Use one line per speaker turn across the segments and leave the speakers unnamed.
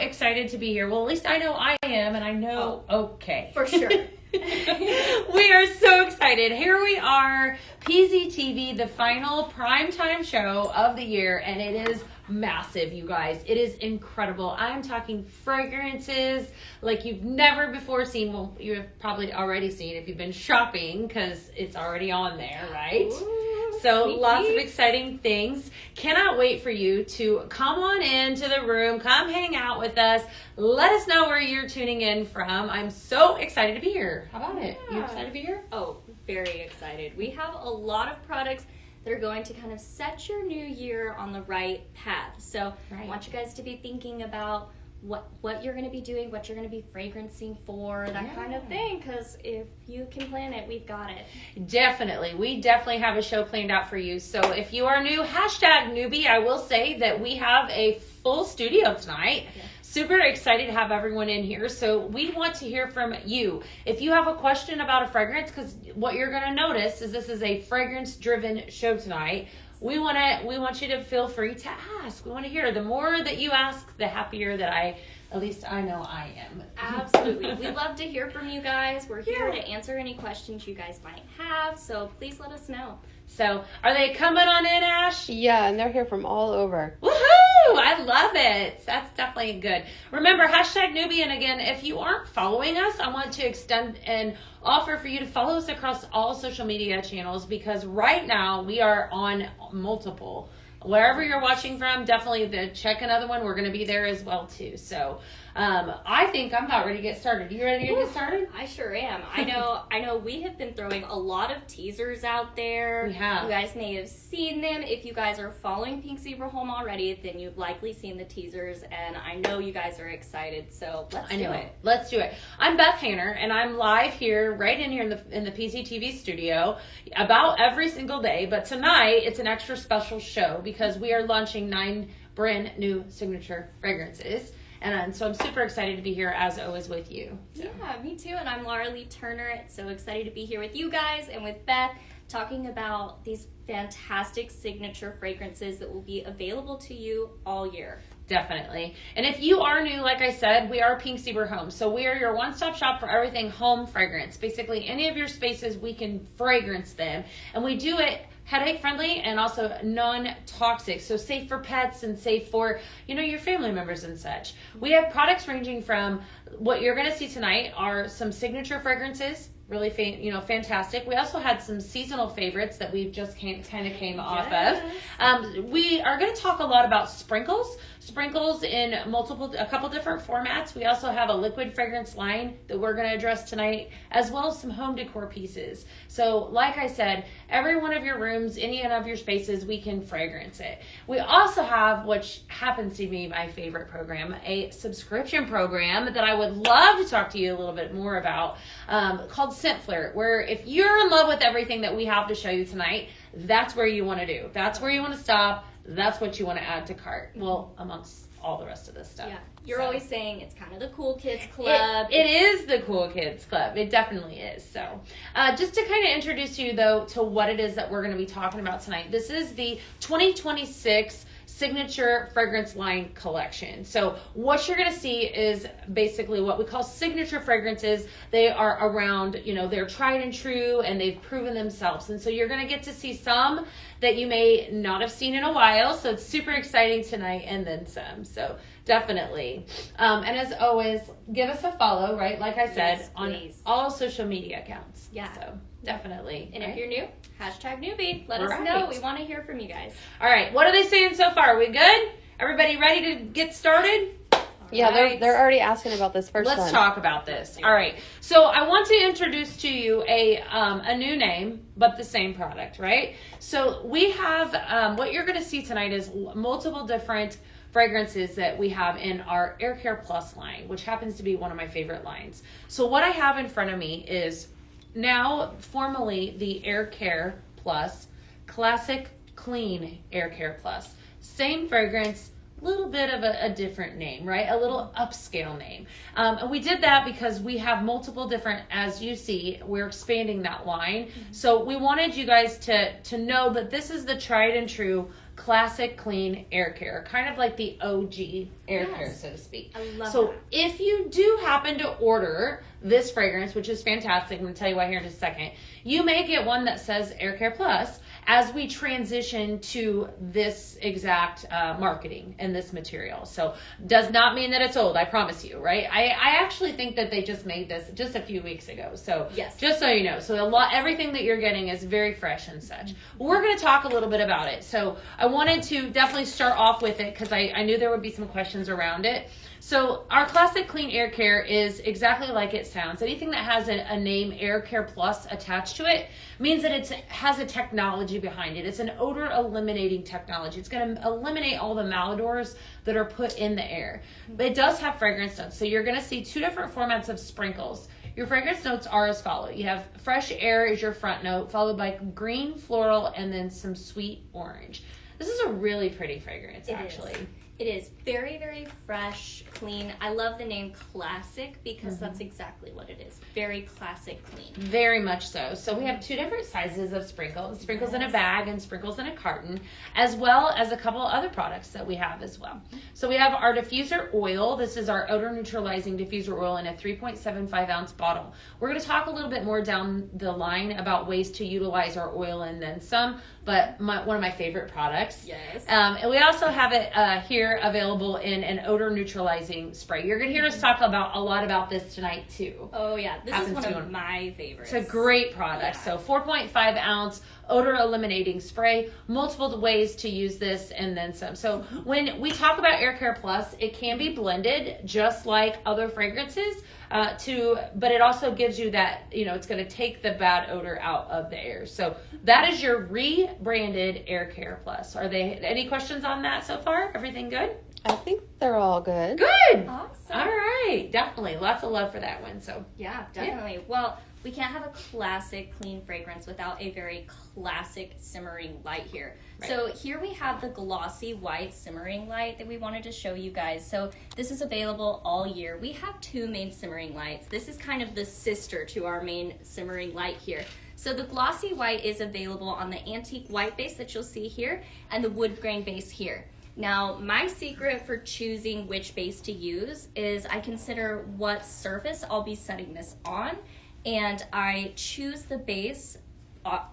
excited to be here. Well, at least I know I am, and I know, okay.
For sure.
We are so excited. Here we are, PZTV, the final primetime show of the year, and it is massive, you guys. It is incredible. I'm talking fragrances like you've never before seen. Well, you've probably already seen if you've been shopping because it's already on there, right?
Ooh,
so lots of exciting things. Cannot wait for you to come on into the room, come hang out with us. Let us know where you're tuning in from. I'm so excited to be here. How about it? You excited to be here?
Oh, very excited. We have a lot of products that are going to kind of set your new year on the right path. So I want you guys to be thinking about what you're going to be doing, what you're going to be fragrancing for, that kind of thing, because if you can plan it, we've got it.
Definitely. We definitely have a show planned out for you. So if you are new, #newbie, I will say that we have a full studio tonight. Okay. Super excited to have everyone in here. So we want to hear from you. If you have a question about a fragrance, because what you're going to notice is this is a fragrance-driven show tonight. We want you to feel free to ask. We want to hear. The more that you ask, the happier that at least I know I am.
Absolutely. We love to hear from you guys. We're here to answer any questions you guys might have. So please let us know.
So are they coming on in, Ash?
Yeah, and they're here from all over.
Woohoo! I love it. That's definitely good. Remember, #newbie. And again, if you aren't following us, I want to extend and offer for you to follow us across all social media channels, because right now we are on multiple. Wherever you're watching from, definitely check another one. We're going to be there as well too. So I think I'm about ready to get started. You ready to get started?
I sure am. I know we have been throwing a lot of teasers out there.
We have.
You guys may have seen them. If you guys are following Pink Zebra Home already, then you've likely seen the teasers, and I know you guys are excited. So let's do it.
Let's do it. I'm Beth Hanner, and I'm live here, right in here in the PZTV studio, about every single day. But tonight it's an extra special show because we are launching 9 brand new signature fragrances. And so I'm super excited to be here, as always, with you. So.
Yeah, me too. And I'm Laura Lee Turner. So excited to be here with you guys and with Beth, talking about these fantastic signature fragrances that will be available to you all year.
Definitely. And if you are new, like I said, we are Pink Zebra Home. So we are your one-stop shop for everything home fragrance. Basically, any of your spaces, we can fragrance them. And we do it headache friendly and also non-toxic, so safe for pets and safe for your family members and such. We have products ranging from what you're going to see tonight are some signature fragrances, really fantastic. We also had some seasonal favorites that we've just kind of came off of. We are going to talk a lot about sprinkles in a couple different formats. We also have a liquid fragrance line that we're going to address tonight, as well as some home decor pieces. So like I said, every one of your rooms, any of your spaces, we can fragrance it. We also have, which happens to be my favorite program, a subscription program that I would love to talk to you a little bit more about, called Scent Flirt, where if you're in love with everything that we have to show you tonight, that's where you want to do. That's where you want to stop. That's what you want to add to cart. Well, amongst all the rest of this stuff.
Yeah, you're always saying it's kind of the cool kids club.
It is the cool kids club. It definitely is. So just to kind of introduce you, though, to what it is that we're going to be talking about tonight. This is the 2026 signature fragrance line collection. So what you're going to see is basically what we call signature fragrances. They are around, they're tried and true, and they've proven themselves. And so you're going to get to see some that you may not have seen in a while. So it's super exciting tonight, and then some. So definitely. And as always, give us a follow, right? Like I said, on all social media accounts.
Yeah.
So definitely.
And if you're new, #newbie. Let us know. We want to hear from you guys.
All right. What are they saying so far? Are we good? Everybody ready to get started?
Yeah, they're already asking about this first one.
Let's talk about this. All right. So I want to introduce to you a new name, but the same product, right? So we have, what you're going to see tonight is multiple different fragrances that we have in our Air Care Plus line, which happens to be one of my favorite lines. So what I have in front of me is now formally the Air Care Plus Classic Clean Air Care Plus. Same fragrance, little bit of a different name, right? A little upscale name. And we did that because we have multiple different, as you see, we're expanding that line. So we wanted you guys to know that this is the tried and true Classic Clean Air Care, kind of like the OG air care, so to speak.
I love
so
that.
If you do happen to order this fragrance, which is fantastic, I'm going to tell you why here in just a second, you may get one that says Air Care Plus as we transition to this exact marketing and this material. So does not mean that it's old, I promise you, right? I actually think that they just made this just a few weeks ago. So
yes.
Just so you know, so everything that you're getting is very fresh and such. We're going to talk a little bit about it. So I wanted to definitely start off with it because I knew there would be some questions around it. So our Classic Clean Air Care is exactly like it sounds. Anything that has a name Air Care Plus attached to it means that it has a technology behind it. It's an odor eliminating technology. It's going to eliminate all the malodors that are put in the air. But it does have fragrance notes. So you're going to see two different formats of sprinkles. Your fragrance notes are as follows. You have fresh air as your front note, followed by green, floral, and then some sweet orange. This is a really pretty fragrance, actually.
It is very, very fresh, clean. I love the name Classic because that's exactly what it is. Very classic clean.
Very much so. So we have two different sizes of sprinkles. Sprinkles in a bag and sprinkles in a carton, as well as a couple other products that we have as well. So we have our diffuser oil. This is our odor neutralizing diffuser oil in a 3.75 ounce bottle. We're going to talk a little bit more down the line about ways to utilize our oil and then some, but one of my favorite products.
Yes.
And we also have it here available in an odor neutralizing spray. You're going to hear us talk a lot about this tonight too.
Oh yeah, this is one of my favorites.
It's a great product. Yeah. So 4.5 ounce odor eliminating spray, multiple ways to use this and then some. So when we talk about Air Care Plus, it can be blended just like other fragrances but it also gives you that, it's going to take the bad odor out of the air. So that is your rebranded Air Care Plus. Are they any questions on that so far? Everything good?
I think they're all good.
Good.
Awesome.
All right. Definitely. Lots of love for that one. So
yeah, definitely. Yeah. Well, we can't have a classic clean fragrance without a very classic simmering light here. Right. So here we have the glossy white simmering light that we wanted to show you guys. So this is available all year. We have two main simmering lights. This is kind of the sister to our main simmering light here. So the glossy white is available on the antique white base that you'll see here and the wood grain base here. Now, my secret for choosing which base to use is I consider what surface I'll be setting this on, and I choose the base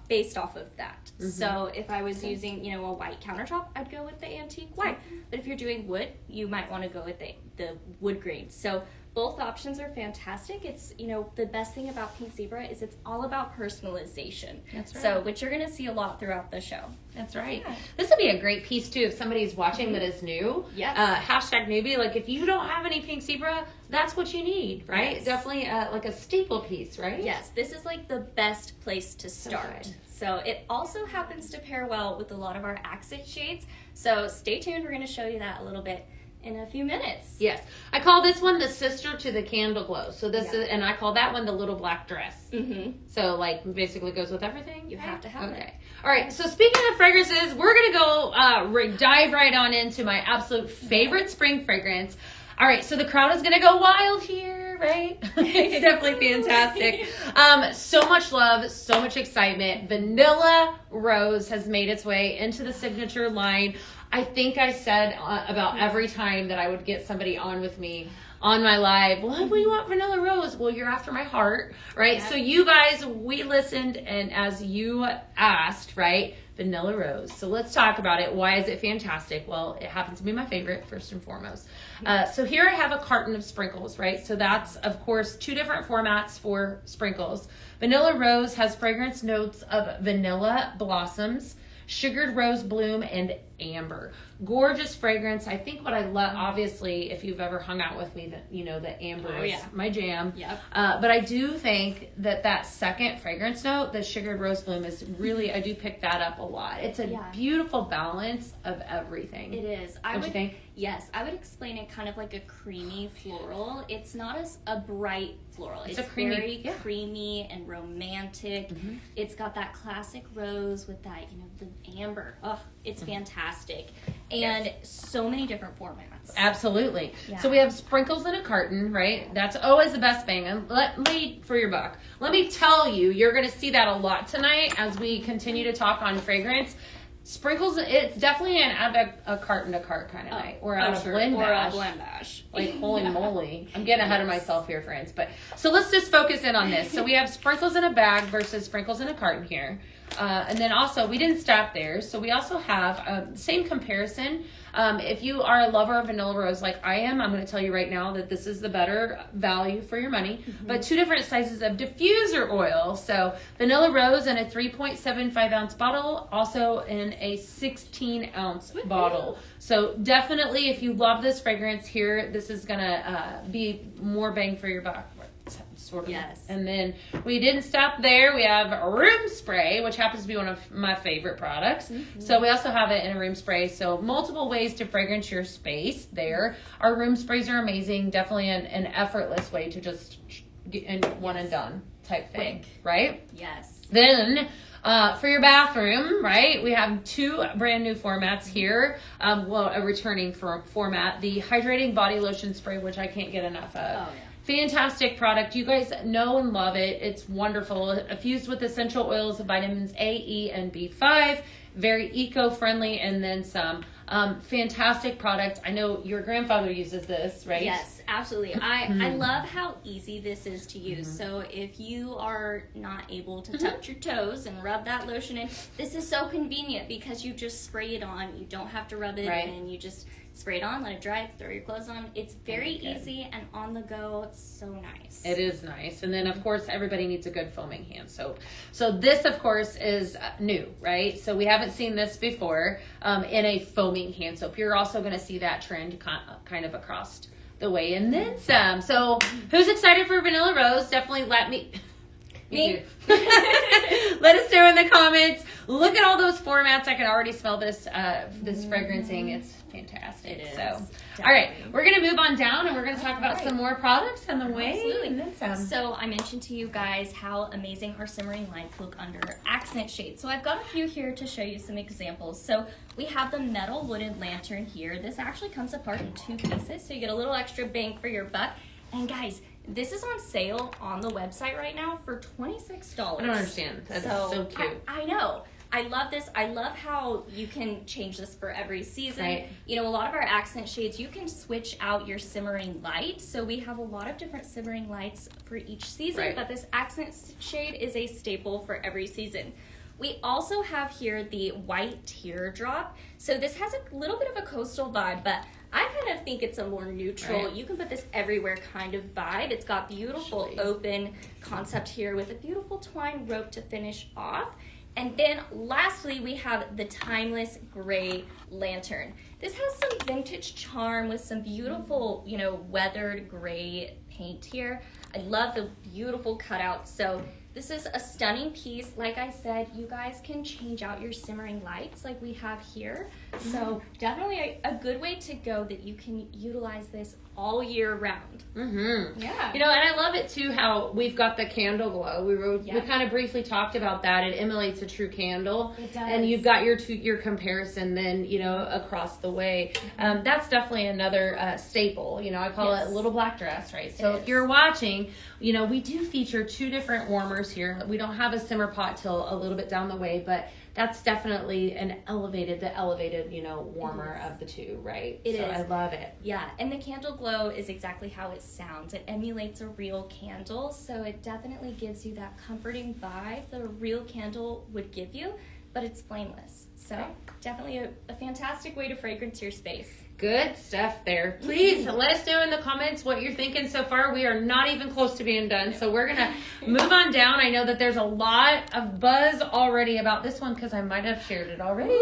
based off of that. So if I was using, a white countertop, I'd go with the antique white. But if you're doing wood, you might want to go with the wood grain. So both options are fantastic. It's, the best thing about Pink Zebra is it's all about personalization.
That's right.
So, which you're going to see a lot throughout the show.
That's right. Yeah. This would be a great piece, too, if somebody's watching that is new.
Yes.
Hashtag newbie. Like, if you don't have any Pink Zebra, that's what you need, right?
Yes.
Definitely like a staple piece, right?
Yes. This is like the best place to start. So it also happens to pair well with a lot of our accent shades. So stay tuned. We're going to show you that a little bit in a few minutes.
Yes. I call this one the sister to the candle glow. So this is, and I call that one the little black dress. So like basically goes with everything.
You have to have it.
All right. So speaking of fragrances, we're going to go dive right on into my absolute favorite spring fragrance. All right. So the crowd is going to go wild here, right? It's definitely fantastic. So much love, so much excitement. Vanilla Rose has made its way into the signature line. I think I said about every time that I would get somebody on with me on my live, well, what do you want Vanilla Rose? Well, you're after my heart, right? Yeah. So you guys, we listened, and as you asked, right, Vanilla Rose. So let's talk about it. Why is it fantastic? Well, it happens to be my favorite, first and foremost. So here I have a carton of sprinkles, right? So that's, of course, two different formats for sprinkles. Vanilla Rose has fragrance notes of vanilla blossoms, sugared rose bloom, and amber. Gorgeous fragrance. I think what I love, obviously, if you've ever hung out with me, that the amber is my jam.
Yep.
But I do think that second fragrance note, the sugared rose bloom, is really, I do pick that up a lot. It's a beautiful balance of everything.
It is.
Don't you think?
Yes, I would explain it kind of like a creamy floral. It's not a bright floral. It's very creamy and romantic. It's got that classic rose with that, the amber. Oh, it's fantastic. And so many different formats.
Absolutely. Yeah. So we have sprinkles in a carton, right? That's always the best thing. And let me, for your buck, let me tell you, you're going to see that a lot tonight as we continue to talk on fragrance. Sprinkles, it's definitely an add a carton to cart kind of night. Or a blend bash. Like, holy moly. I'm getting ahead of myself here, friends. But so let's just focus in on this. So we have sprinkles in a bag versus sprinkles in a carton here. And then also, we didn't stop there. So we also have same comparison. If you are a lover of vanilla rose like I am, I'm going to tell you right now that this is the better value for your money. Mm-hmm. But 2 different sizes of diffuser oil. So vanilla rose in a 3.75 ounce bottle, also in a 16 ounce bottle. So definitely, if you love this fragrance here, this is going to be more bang for your buck. Sort of.
Yes.
And then we didn't stop there. We have room spray, which happens to be one of my favorite products. Mm-hmm. So we also have it in a room spray. So multiple ways to fragrance your space there. Our room sprays are amazing. Definitely an effortless way to just get in one and done type thing.
Quick.
Right?
Yes.
Then for your bathroom, right, we have 2 brand new formats here. A returning format. The hydrating body lotion spray, which I can't get enough of.
Oh, yeah.
Fantastic product. You guys know and love it. It's wonderful. Fused with essential oils of vitamins A, E, and B5. Very eco-friendly, and then some. Fantastic product. I know your grandfather uses this, right?
Yes, absolutely. I love how easy this is to use. Mm-hmm. So if you are not able to touch your toes and rub that lotion in, this is so convenient because you just spray it on. You don't have to rub it in. You just spray it on, let it dry, throw your clothes on. It's very easy and on the go. It's so nice.
It is nice. And then, of course, everybody needs a good foaming hand soap. So this, of course, is new, right? So we haven't seen this before in a foaming hand soap. You're also going to see that trend kind of across the way, and then some. So who's excited for Vanilla Rose? Definitely let me...
Me.
Let us know in the comments. Look at all those formats. I can already smell this fragrancing. It's fantastic.
It is.
So,
Definitely.
all right, we're going to move on down, and we're going to talk about some more products on the way.
Absolutely.
And then some.
So I mentioned to you guys how amazing our simmering lights look under accent shades. So I've got a few here to show you some examples. So we have the metal wooded lantern here. This actually comes apart in 2 pieces, so you get a little extra bang for your buck. And guys, this is on sale on the website right now for $26.
I don't understand. That's so cute.
I know. I love this. I love how you can change this for every season.
Right.
You know, a lot of our accent shades, you can switch out your simmering light. So we have a lot of different simmering lights for each season, but this accent shade is a staple for every season. We also have here the white teardrop. So this has a little bit of a coastal vibe, but I kind of think it's a more neutral, you can put this everywhere kind of vibe. It's got beautiful open concept here with a beautiful twine rope to finish off. And then lastly, we have the timeless gray lantern. This has some vintage charm with some beautiful, you know, weathered gray paint here. I love the beautiful cutouts. So this is a stunning piece. Like I said, you guys can change out your simmering lights like we have here. So definitely a good way to go that you can utilize this all year round.
Mm-hmm.
Yeah.
You know, and I love it too how we've got the candle glow. We kind of briefly talked about that. It emulates a true candle.
It does.
And you've got your comparison then, you know, across the way. That's definitely another staple. You know, I call it a little black dress, right? So if you're watching, you know, we do feature 2 different warmers here. We don't have a simmer pot till a little bit down the way, but that's definitely the elevated, you know, warmer of the 2, right?
It is.
I love it.
Yeah, and the candle glow is exactly how it sounds. It emulates a real candle, so it definitely gives you that comforting vibe that a real candle would give you, but it's flameless. So definitely a fantastic way to fragrance your space.
Good stuff there. Please let us know in the comments what you're thinking so far. We are not even close to being done, so we're going to move on down. I know that there's a lot of buzz already about this one because I might have shared it already.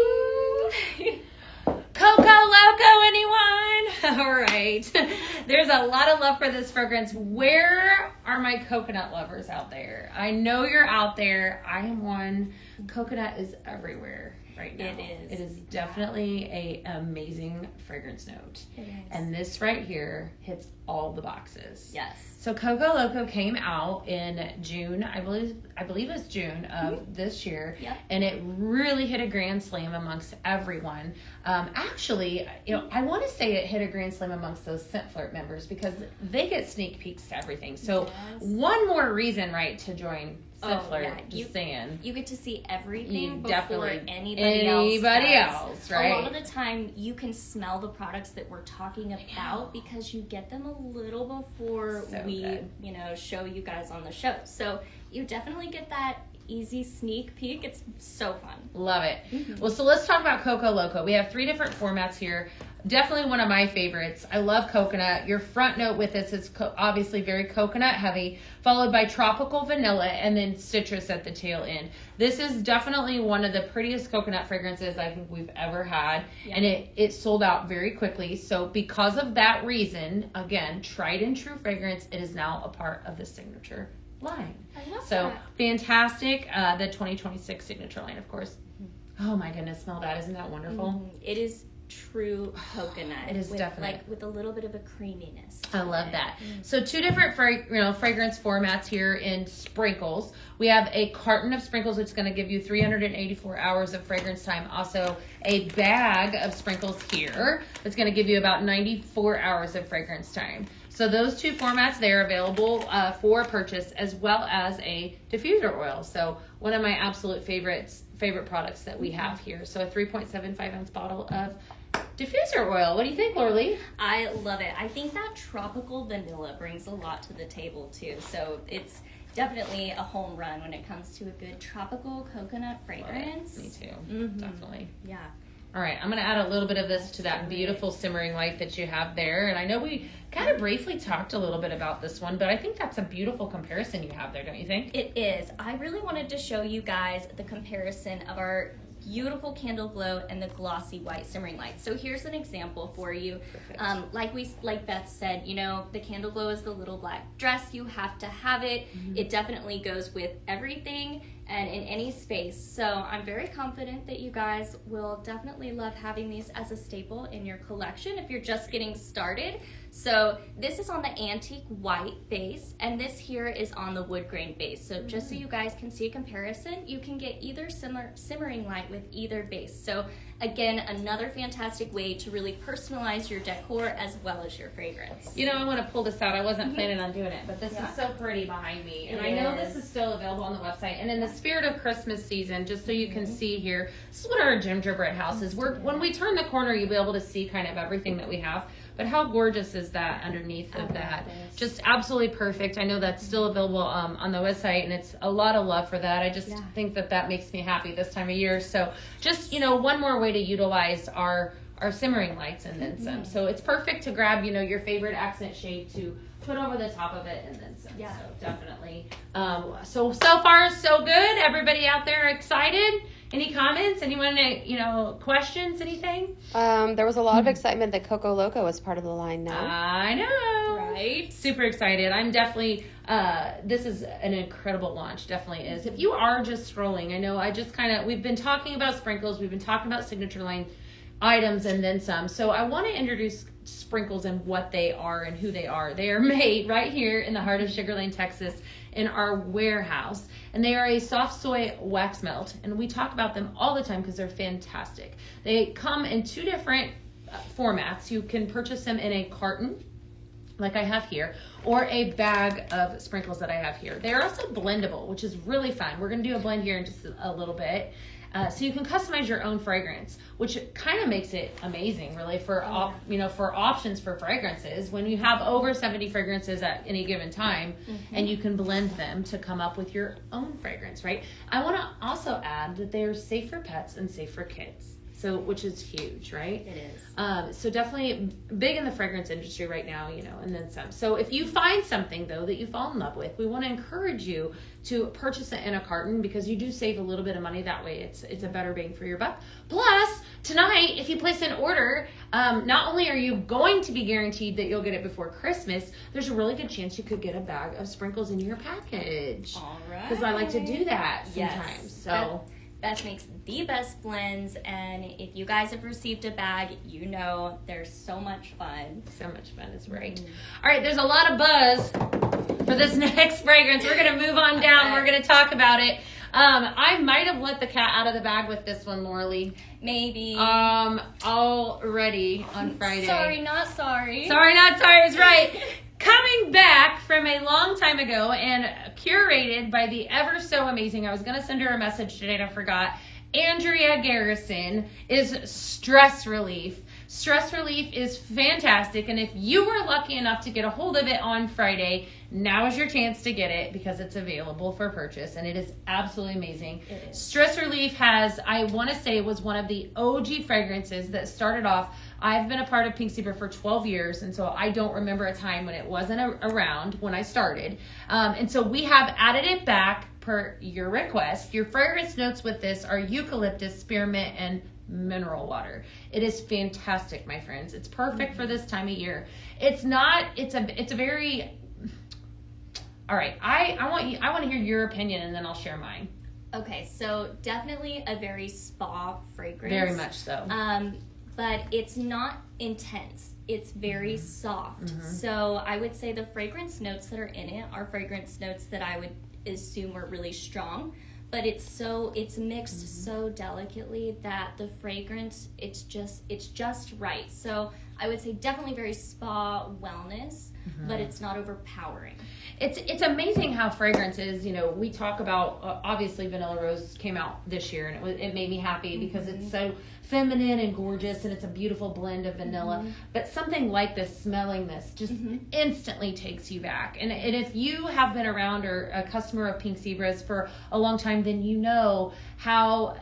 Coco Loco, anyone? All right. There's a lot of love for this fragrance. Where are my coconut lovers out there? I know you're out there. I am one. Coconut is everywhere right now. It is definitely an amazing fragrance note.
It is.
And this right here hits all the boxes.
Yes.
So Coco Loco came out in June, I believe it was June of this year, and it really hit a grand slam amongst everyone. Actually, you know, I want to say it hit a grand slam amongst those Scent Flirt members because they get sneak peeks to everything. So one more reason, right, to join flirt. Just saying.
You get to see everything before
Definitely
anybody
else, right?
A lot of the time, you can smell the products that we're talking about because you get them a little before show you guys on the show. So you definitely get that easy sneak peek. It's so fun.
Love it. Well, so let's talk about Coco Loco. We have 3 different formats here. Definitely one of my favorites. I love coconut. Your front note with this is obviously very coconut heavy, followed by tropical vanilla, and then citrus at the tail end. This is definitely one of the prettiest coconut fragrances I think we've ever had, and it sold out very quickly. So because of that reason, again, tried and true fragrance, it is now a part of the signature line.
I love
so
that.
Fantastic. The 2026 signature line, of course. Oh my goodness, smell that. Isn't that wonderful?
It is true coconut.
It is definitely.
With a little bit of a creaminess.
I love that. So 2 different fragrance formats here in sprinkles. We have a carton of sprinkles, which is going to give you 384 hours of fragrance time. Also, a bag of sprinkles here that's going to give you about 94 hours of fragrance time. So those 2 formats, they're available for purchase, as well as a diffuser oil. So one of my absolute favorite products that we have here. So a 3.75 ounce bottle of diffuser oil. What do you think, Lorley?
I love it. I think that tropical vanilla brings a lot to the table too. So it's definitely a home run when it comes to a good tropical coconut fragrance.
Me too. Definitely.
Yeah.
All right, I'm going to add a little bit of this to that beautiful simmering light that you have there. And I know we kind of briefly talked a little bit about this one, but I think that's a beautiful comparison you have there, don't you think?
It is. I really wanted to show you guys the comparison of our beautiful candle glow and the glossy white simmering light. So here's an example for you. Like Beth said, the candle glow is the little black dress. You have to have it. It definitely goes with everything and in any space. So I'm very confident that you guys will definitely love having these as a staple in your collection if you're just getting started. So this is on the antique white base, and this here is on the wood grain base. So just so you guys can see a comparison, you can get either simmering light with either base. So again, another fantastic way to really personalize your decor as well as your fragrance.
I want to pull this out. I wasn't planning on doing it, but this is so pretty behind me. And I know this is still available on the website. And in the spirit of Christmas season, just so you can see here, this is what our gingerbread house is. When we turn the corner, you'll be able to see kind of everything that we have. But how gorgeous is that underneath of that? Just absolutely perfect. I know that's still available on the website, and it's a lot of love for that. I just think that makes me happy this time of year. So just, one more way to utilize our simmering lights and then some. So it's perfect to grab, your favorite accent shade to put over the top of it and then some.
Yeah.
So definitely. So far, so good. Everybody out there excited? Any comments? Anyone, questions, anything?
There was a lot of excitement that Coco Loco was part of the line now.
I know.
Right?
Super excited. I'm definitely, this is an incredible launch. Definitely is. If you are just scrolling, I know we've been talking about sprinkles. We've been talking about signature line items and then some. So I want to introduce sprinkles and what they are and who they are. They are made right here in the heart of Sugar Lane, Texas, in our warehouse, and they are a soft soy wax melt, and we talk about them all the time because they're fantastic. They come in 2 different formats. You can purchase them in a carton like I have here, or a bag of sprinkles that I have here. They're also blendable, which is really fun. We're going to do a blend here in just a little bit. So you can customize your own fragrance, which kind of makes it amazing, really, for options for fragrances. When you have over 70 fragrances at any given time, and you can blend them to come up with your own fragrance, right? I want to also add that they are safe for pets and safe for kids. So, which is huge, right?
It is.
So definitely big in the fragrance industry right now, and then some. So if you find something, though, that you fall in love with, we want to encourage you to purchase it in a carton because you do save a little bit of money that way. It's a better bang for your buck. Plus, tonight, if you place an order, not only are you going to be guaranteed that you'll get it before Christmas, there's a really good chance you could get a bag of sprinkles in your package.
All right.
Because I like to do that sometimes.
Yes.
So
Beth makes the best blends, and if you guys have received a bag, they're so much fun.
So much fun is right. All right, there's a lot of buzz for this next fragrance. We're going to move on down. We're going to talk about it. I might have let the cat out of the bag with this one, Lauralee.
Maybe.
Already on Friday.
Sorry, not sorry.
Sorry, not sorry is right. Coming back from a long time time ago and curated by the ever so amazing, I was going to send her a message today and I forgot, Andrea Garrison, is Stress Relief. Stress Relief is fantastic, and if you were lucky enough to get a hold of it on Friday, now is your chance to get it because it's available for purchase, and it is absolutely amazing.
It is.
Stress Relief has, I want to say, was one of the OG fragrances that started off. I've been a part of Pink Zebra for 12 years, and so I don't remember a time when it wasn't around when I started. And so we have added it back per your request. Your fragrance notes with this are eucalyptus, spearmint, and mineral water. It is fantastic, my friends. It's perfect for this time of year. It's a very, all right, I want to hear your opinion and then I'll share mine.
Okay, so definitely a very spa fragrance.
Very much so.
But it's not intense. It's very soft. So I would say the fragrance notes that are in it are fragrance notes that I would assume are really strong. But it's mixed so delicately that the fragrance, it's just right. So I would say definitely very spa wellness, but it's not overpowering.
It's amazing how fragrances, we talk about, obviously Vanilla Rose came out this year and it made me happy because it's so feminine and gorgeous and it's a beautiful blend of vanilla. But something like this, smelling this, just instantly takes you back. And if you have been around or a customer of Pink Zebras for a long time, then you know how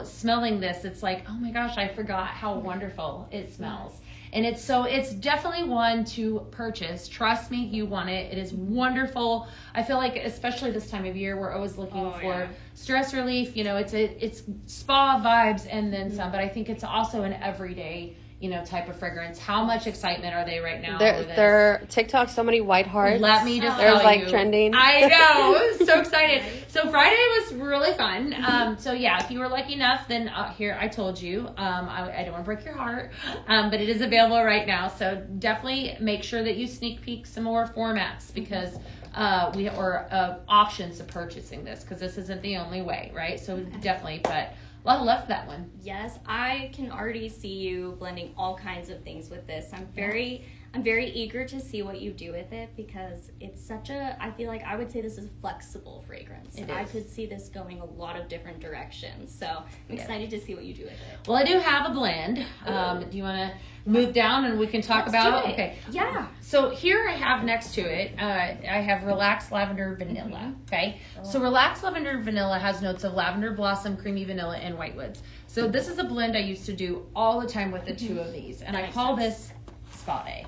smelling this, it's like, oh my gosh, I forgot how wonderful it smells. And it's definitely one to purchase. Trust me, you want it. It is wonderful. I feel like, especially this time of year, we're always looking for stress relief. It's spa vibes and then some, but I think it's also an everyday, type of fragrance. How much excitement are they right now?
They're TikTok, so many white hearts.
Let me just
They're
tell
like
you.
trending.
I know. I was so excited. So Friday was really fun. So yeah, if you were lucky enough, then here, I told you, I don't want to break your heart, but it is available right now. So definitely make sure that you sneak peek some more formats because options of purchasing this because this isn't the only way, right? So definitely, but a lot of love for that one.
Yes, I can already see you blending all kinds of things with this. I'm very eager to see what you do with it because it's I feel like I would say this is a flexible fragrance. I could see this going a lot of different directions. So I'm excited to see what you do with it.
Well, I do have a blend. Do you want to move down and we can talk about it? Okay.
Yeah.
So here I have next to it, I have Relaxed Lavender Vanilla. Okay. So Relaxed Lavender Vanilla has notes of lavender blossom, creamy vanilla, and whitewoods. So this is a blend I used to do all the time with the two of these, and I call this Spa Day.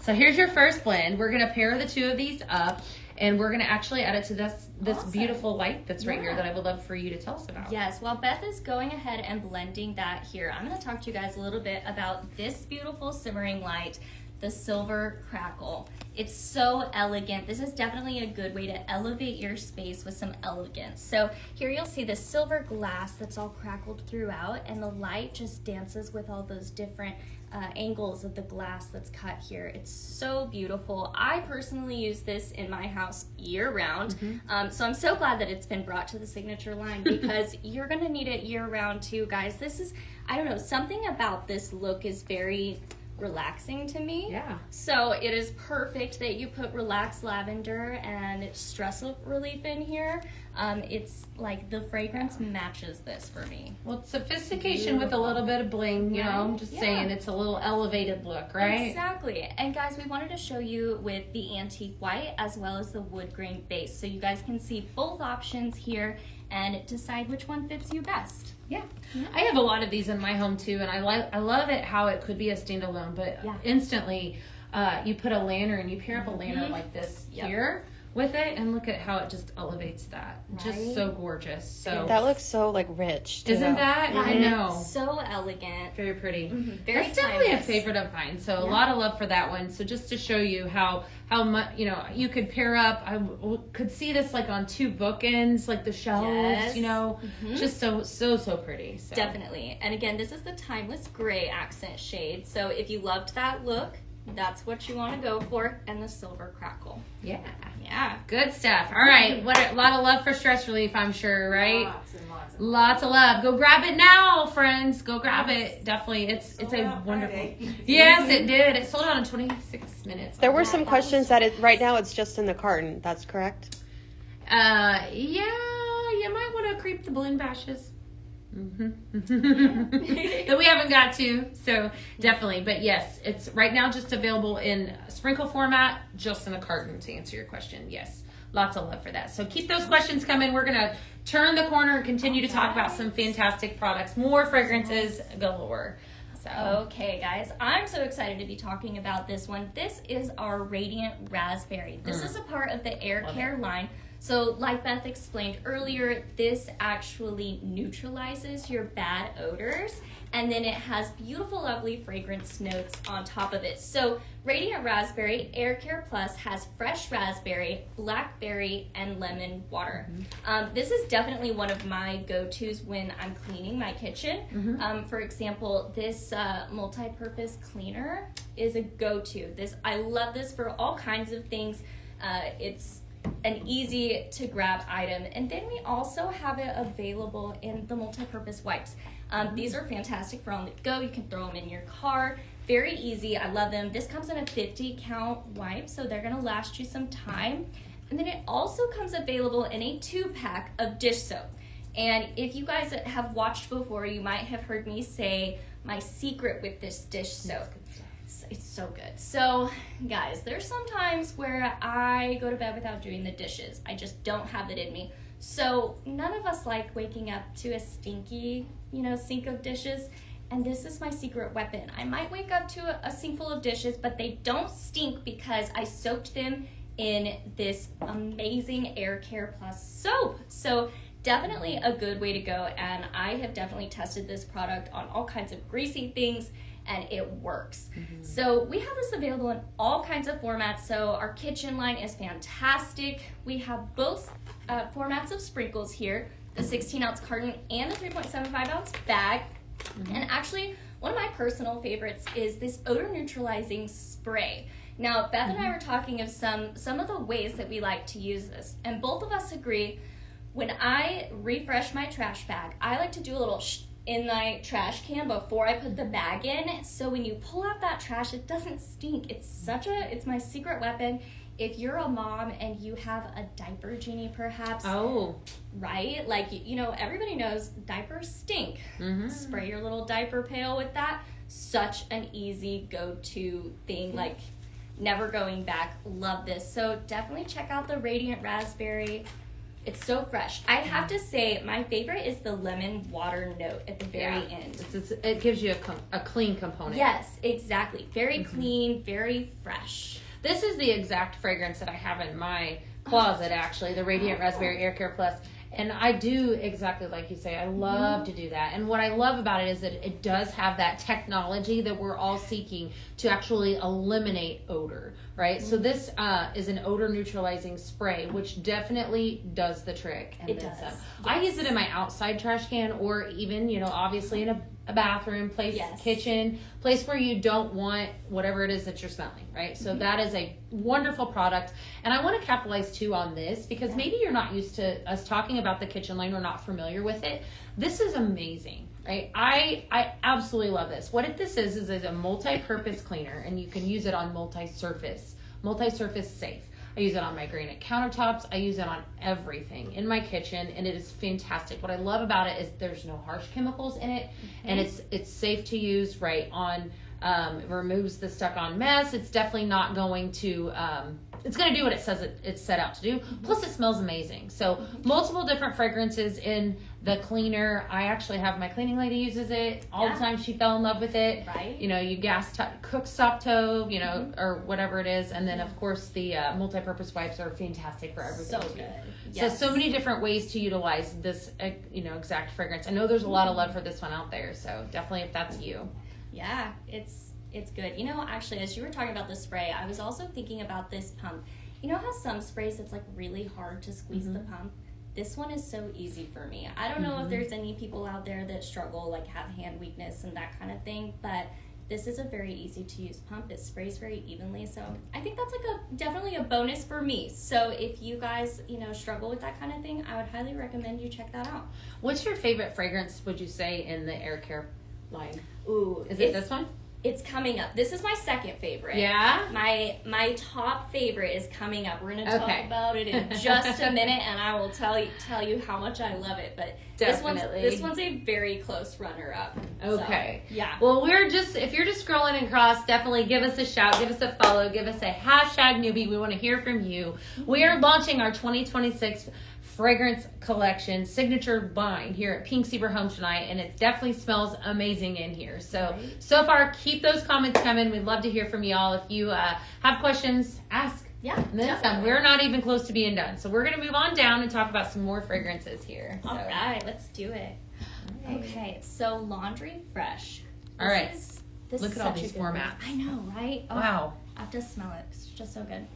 So here's your first blend. We're going to pair the two of these up, and we're going to actually add it to this beautiful light that's right here that I would love for you to tell us about.
Yes, while Beth is going ahead and blending that here, I'm going to talk to you guys a little bit about this beautiful simmering light, the Silver Crackle. It's so elegant. This is definitely a good way to elevate your space with some elegance. So here you'll see the silver glass that's all crackled throughout, and the light just dances with all those different angles of the glass that's cut here. It's so beautiful. I personally use this in my house year-round, so I'm so glad that it's been brought to the Signature line because you're gonna need it year-round too, guys. This is, I don't know, something about this look is very relaxing to me.
Yeah.
So it is perfect that you put Relaxed Lavender and Stress Relief in here. It's like the fragrance matches this for me.
Well, it's sophistication with a little bit of bling, I'm just saying it's a little elevated look, right?
Exactly. And guys, we wanted to show you with the antique white as well as the wood grain base. So you guys can see both options here and decide which one fits you best.
Yeah. I have a lot of these in my home too, and I love it how it could be a standalone, but instantly you put a lantern, you pair up a lantern like this here with it, and look at how it just elevates that. Right? Just so gorgeous. So
that looks so like rich. Too.
Isn't that? I know.
So elegant.
Very pretty.
Very
That's definitely
timeless.
a favorite of mine. So a lot of love for that one. So just to show you how much you could pair up. I could see this like on two bookends, like the shelves. Just so pretty. So.
Definitely. And again, this is the timeless gray accent shade. So if you loved that look, that's what you want to go for, and the Silver Crackle.
Yeah.
Good
stuff. All right. What a lot of love for Stress Relief, I'm sure, right?
Lots and lots.
Lots of love. Go grab it now, friends. Go grab it. Definitely. It's a wonderful.
Friday.
Yes, it did. It sold out in 26 6 minutes.
There were
Yeah,
some
that
questions
was
that right now it's just in the carton. That's correct.
Yeah, you might want to creep the balloon bashes. That we haven't got to, so definitely. But yes, it's right now just available in sprinkle format, just in a carton. To answer your question, yes, lots of love for that. So keep those questions coming. We're gonna turn the corner and continue to talk about some fantastic products, more fragrances galore. So
Okay, guys, I'm so excited to be talking about this one. This is our Radiant Raspberry. This is a part of the Air Care line. So, like Beth explained earlier, this actually neutralizes your bad odors, and then it has beautiful, lovely fragrance notes on top of it. So, Radiant Raspberry Air Care Plus has fresh raspberry, blackberry, and lemon water. This is definitely one of my go-tos when I'm cleaning my kitchen. For example, this multi-purpose cleaner is a go-to. I love this for all kinds of things. It's an easy to grab item, and then we also have it available in the multi-purpose wipes. These are fantastic for on the go. You can throw them in your car. Very easy. I love them. This comes in a 50 count wipe, so they're going to last you some time. And then it also comes available in a 2-pack of dish soap. And if you guys have watched before, you might have heard me say my secret with this dish soap. It's so good. So, guys, there's some times where I go to bed without doing the dishes. I just don't have it in me. So, none of us like waking up to a stinky, sink of dishes. And this is my secret weapon. I might wake up to a sink full of dishes, but they don't stink because I soaked them in this amazing Air Care Plus soap. So, definitely a good way to go. And I have definitely tested this product on all kinds of greasy things, and it works. So we have this available in all kinds of formats. So our kitchen line is fantastic. We have both formats of sprinkles here, the 16-ounce carton and the 3.75-ounce bag. And actually, one of my personal favorites is this odor neutralizing spray. Now, Beth and I were talking of some of the ways that we like to use this, and both of us agree, when I refresh my trash bag, I like to do a little in my trash can before I put the bag in, so when you pull out that trash, it doesn't stink. It's my secret weapon. If you're a mom and you have a diaper genie, perhaps, right? Like, everybody knows diapers stink. Spray your little diaper pail with that. Such an easy go-to thing, like never going back. Love this. So definitely check out the Radiant Raspberry. It's so fresh. I have to say, my favorite is the lemon water note at the very end.
It gives you a clean component.
Yes, exactly. Very clean, very fresh.
This is the exact fragrance that I have in my closet, actually, the Radiant Raspberry Air Care Plus. And I do exactly like you say. I love to do that. And what I love about it is that it does have that technology that we're all seeking to actually eliminate odor, right? So this is an odor neutralizing spray, which definitely does the trick. And
it does. Yes.
I use it in my outside trash can, or even, obviously in a bathroom, kitchen, place where you don't want whatever it is that you're smelling, right? So that is a wonderful product. And I want to capitalize too on this, because maybe you're not used to us talking about the kitchen line or not familiar with it. This is amazing, right? I absolutely love this. What this is a multi-purpose cleaner, and you can use it on multi-surface safe. I use it on my granite countertops. I use it on everything in my kitchen, and it is fantastic. What I love about it is there's no harsh chemicals in it, and it's safe to use right on. It removes the stuck-on mess. It's definitely not going to. It's going to do what it says it's set out to do. Plus, it smells amazing. So, multiple different fragrances in the cleaner. I actually have my cleaning lady uses it all the time. She fell in love with it.
Right.
You cooktop stove, or whatever it is. And then, of course, the multi-purpose wipes are fantastic for everything.
So good. Yes.
So many different ways to utilize this, exact fragrance. I know there's a lot of love for this one out there. So, definitely if that's you.
Yeah, it's good. Actually, as you were talking about the spray, I was also thinking about this pump. How some sprays it's like really hard to squeeze the pump? This one is so easy for me. I don't know if there's any people out there that struggle, like have hand weakness and that kind of thing, but this is a very easy to use pump. It sprays very evenly, so I think that's definitely a bonus for me. So if you guys, struggle with that kind of thing, I would highly recommend you check that out.
What's your favorite fragrance, would you say, in the Air Care line?
Ooh.
Is it this one?
It's coming up. This is my second favorite.
Yeah?
My top favorite is coming up. We're going to talk
Okay.
about it in just a minute, and I will tell you how much I love it. But
Definitely.
this one's a very close runner-up.
Okay.
So, yeah.
Well, if you're just scrolling across, definitely give us a shout, give us a follow, give us a #newbie. We want to hear from you. We are launching our 2026 fragrance collection signature line here at Pink Zebra Home tonight, and it definitely smells amazing in here. So far, keep those comments coming. We'd love to hear from y'all. If you have questions, ask.
Yeah,
We're not even close to being done, so we're going to move on down and talk about some more fragrances here.
All right, let's do it. Okay, so Laundry Fresh.
All right.
Look
at all these formats.
I know, right? Oh,
Wow.
I have to smell it. It's just so good.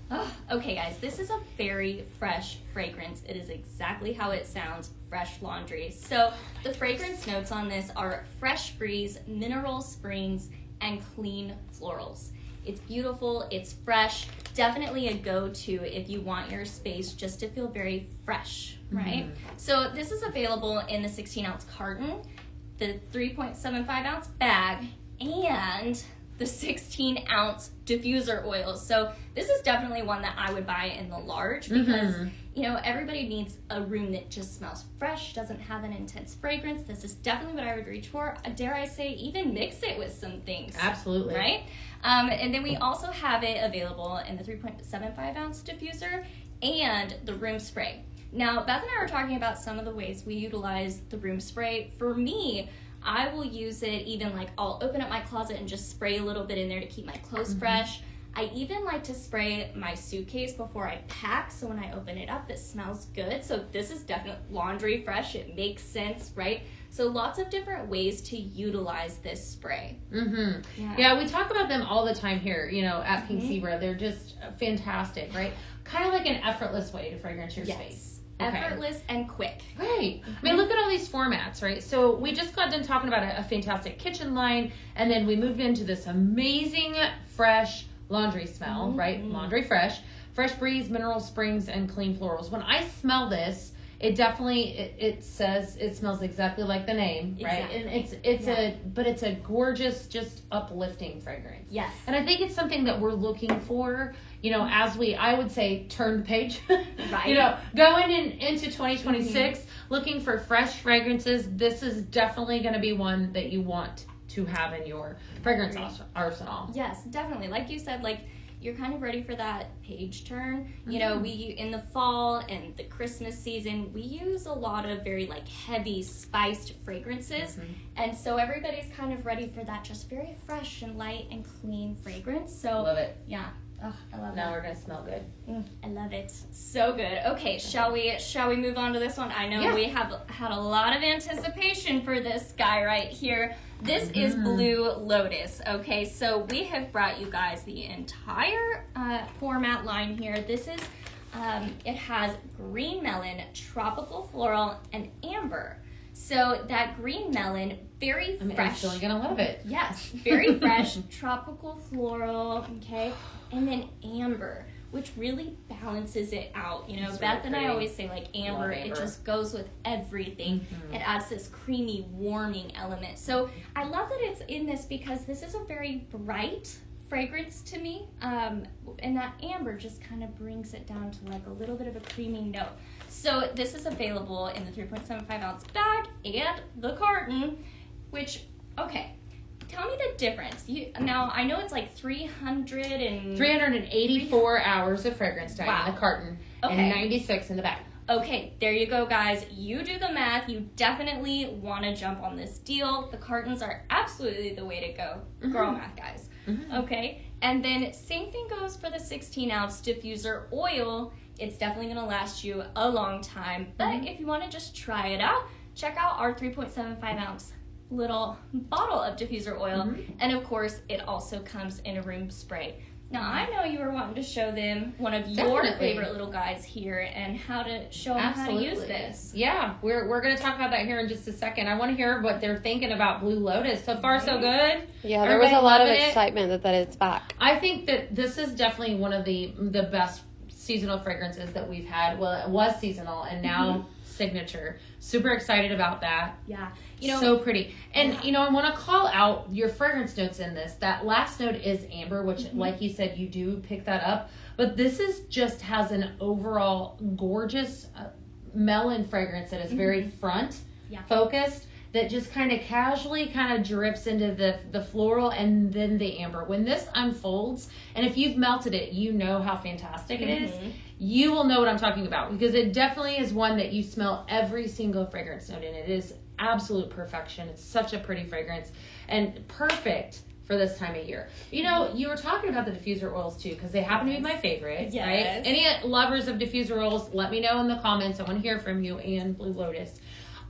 Oh, okay, guys, this is a very fresh fragrance. It is exactly how it sounds, fresh laundry. So the fragrance notes on this are fresh breeze, mineral springs, and clean florals. It's beautiful, it's fresh, definitely a go-to if you want your space just to feel very fresh, right? Mm-hmm. So this is available in the 16-ounce carton, the 3.75-ounce bag, and the 16-ounce diffuser oils. So this is definitely one that I would buy in the large because, everybody needs a room that just smells fresh, doesn't have an intense fragrance. This is definitely what I would reach for. Dare I say, even mix it with some things.
Absolutely.
Right? And then we also have it available in the 3.75-ounce diffuser and the room spray. Now, Beth and I were talking about some of the ways we utilize the room spray. For me, I will use it even I'll open up my closet and just spray a little bit in there to keep my clothes fresh. I even like to spray my suitcase before I pack, so when I open it up, it smells good. So this is definitely laundry fresh. It makes sense, right? So lots of different ways to utilize this spray.
Mm-hmm. Yeah, we talk about them all the time here, at Pink Zebra. They're just fantastic, right? Kind of like an effortless way to fragrance your space.
Okay. Effortless and quick.
Right. I mean, look at all these formats, right? So we just got done talking about a fantastic kitchen line, and then we moved into this amazing, fresh laundry smell, right? Laundry fresh breeze, mineral springs, and clean florals. When I smell this, it definitely it says it smells exactly like the name, right?
Exactly.
And it's a gorgeous, just uplifting fragrance.
Yes.
And I think it's something that we're looking for, as I would say, turn the page.
Right.
Going into 2026, looking for fresh fragrances. This is definitely going to be one that you want to have in your fragrance arsenal.
Yes, definitely. Like you said, you're kind of ready for that page turn. We in the fall and the Christmas season, we use a lot of very heavy spiced fragrances, and so everybody's kind of ready for that just very fresh and light and clean fragrance. So
love it.
Yeah. Oh, I love it.
Now we're gonna smell good.
I love it. So good. Okay, shall we move on to this one? I know we have had a lot of anticipation for this guy right here. This is Blue Lotus. Okay, so we have brought you guys the entire format line here. This is it has green melon, tropical floral, and amber. So that green melon, very fresh.
I'm still gonna love it.
Yes, very fresh, tropical floral, okay? And then amber, which really balances it out.
It's
Beth
really
and I always say amber, it just goes with everything. It adds this creamy, warming element. So I love that it's in this because this is a very bright fragrance to me. And that amber just kind of brings it down to a little bit of a creamy note. So this is available in the 3.75-ounce bag and the carton, which, okay, tell me the difference. Now, I know it's
384 hours of fragrance time in the carton and 96 in the bag.
Okay, there you go, guys. You do the math. You definitely want to jump on this deal. The cartons are absolutely the way to go. Girl math, guys. Okay, and then same thing goes for the 16-ounce diffuser oil. It's definitely going to last you a long time. But if you want to just try it out, check out our 3.75-ounce little bottle of diffuser oil. And of course, it also comes in a room spray. Now, I know you were wanting to show them one of your favorite little guys here and how to show them how to use this.
Yeah, we're going to talk about that here in just a second. I want to hear what they're thinking about Blue Lotus. So far, so good.
Yeah, there was a lot of excitement that it's back.
I think that this is definitely one of the best seasonal fragrances that we've had. Well, it was seasonal, and now signature. Super excited about that.
Yeah.
So pretty. And, I want to call out your fragrance notes in this. That last note is amber, which, like you said, you do pick that up. But this is just has an overall gorgeous melon fragrance that is very front focused. That just kind of casually kind of drifts into the floral and then the amber. When this unfolds, and if you've melted it, you know how fantastic it is. You will know what I'm talking about, because it definitely is one that you smell every single fragrance note in. It is absolute perfection. It's such a pretty fragrance and perfect for this time of year. You were talking about the diffuser oils too, because they happen to be my favorite, right? Any lovers of diffuser oils, let me know in the comments. I want to hear from you and Blue Lotus.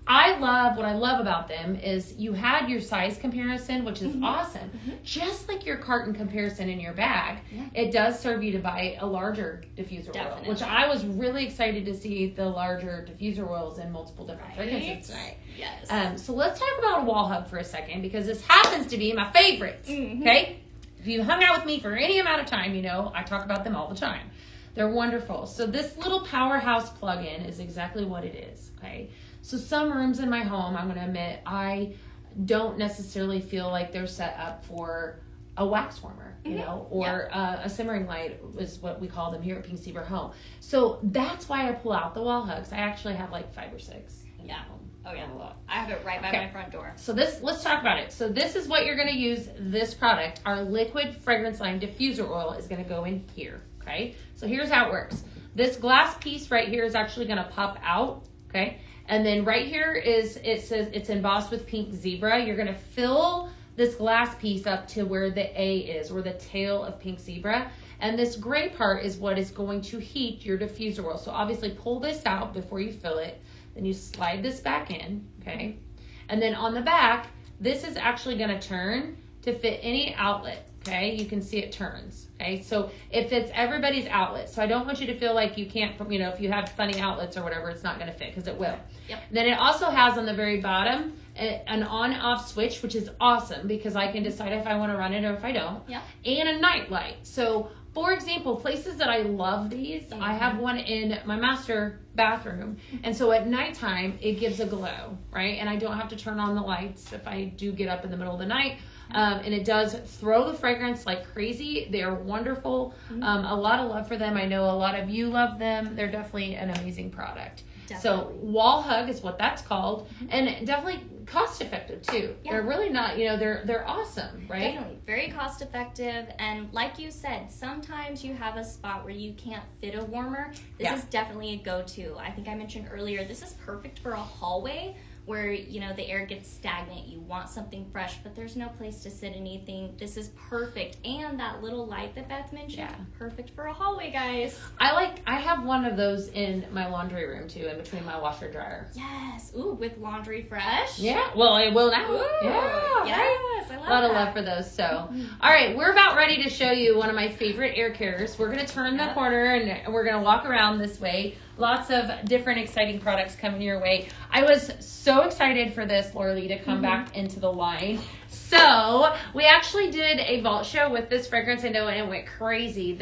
What I love about them is you had your size comparison, which is awesome. Just like your carton comparison in your bag, it does serve you to buy a larger diffuser oil, which I was really excited to see the larger diffuser oils in multiple different fragrances tonight.
Yes.
So let's talk about a wall hug for a second, because this happens to be my favorite. Okay? If you hung out with me for any amount of time, I talk about them all the time. They're wonderful. So this little powerhouse plug-in is exactly what it is. Okay? So some rooms in my home, I'm going to admit, I don't necessarily feel like they're set up for a wax warmer, or a simmering light is what we call them here at Pink Zebra Home. So that's why I pull out the wall hugs. I actually have like 5 or 6.
Yeah. Oh yeah. I have it right by my front door.
So let's talk about it. So this is what you're going to use this product. Our liquid fragrance line diffuser oil is going to go in here. Okay. So here's how it works. This glass piece right here is actually going to pop out. Okay. And then right here it says it's embossed with pink zebra. You're going to fill this glass piece up to where the A is, or the tail of pink zebra. And this gray part is what is going to heat your diffuser oil. So obviously pull this out before you fill it. Then you slide this back in, okay? And then on the back, this is actually going to turn to fit any outlet, okay? You can see it turns, okay? So it fits everybody's outlet. So I don't want you to feel like you can't, if you have funny outlets or whatever, it's not going to fit, because it will.
Yep.
Then it also has on the very bottom an on-off switch, which is awesome, because I can decide if I want to run it or if I don't.
Yep.
And a night light. So for example, places that I love these, I have one in my master bathroom. And so at nighttime, it gives a glow, right? And I don't have to turn on the lights if I do get up in the middle of the night. And it does throw the fragrance like crazy. They are wonderful. A lot of love for them. I know a lot of you love them. They're definitely an amazing product.
Definitely.
So wall hug is what that's called, and definitely cost effective too.
Yeah.
They're really not, they're awesome, right?
Definitely very cost effective, and like you said, sometimes you have a spot where you can't fit a warmer. This is definitely a go-to. I think I mentioned earlier, this is perfect for a hallway where the air gets stagnant. You want something fresh, but there's no place to sit anything. This is perfect. And that little light that Beth mentioned, perfect for a hallway, guys.
I have one of those in my laundry room too, in between my washer dryer.
Yes. Ooh, with Laundry Fresh.
Yeah. Well, I will now.
Ooh,
yeah.
yes. I love
A lot of
that.
love for those. So, all right, we're about ready to show you one of my favorite air carriers. We're going to turn the corner and we're going to walk around this way. Lots of different exciting products coming your way. I was so excited for this, Laura Lee, to come back into the line. So we actually did a vault show with this fragrance, I know, and it went crazy.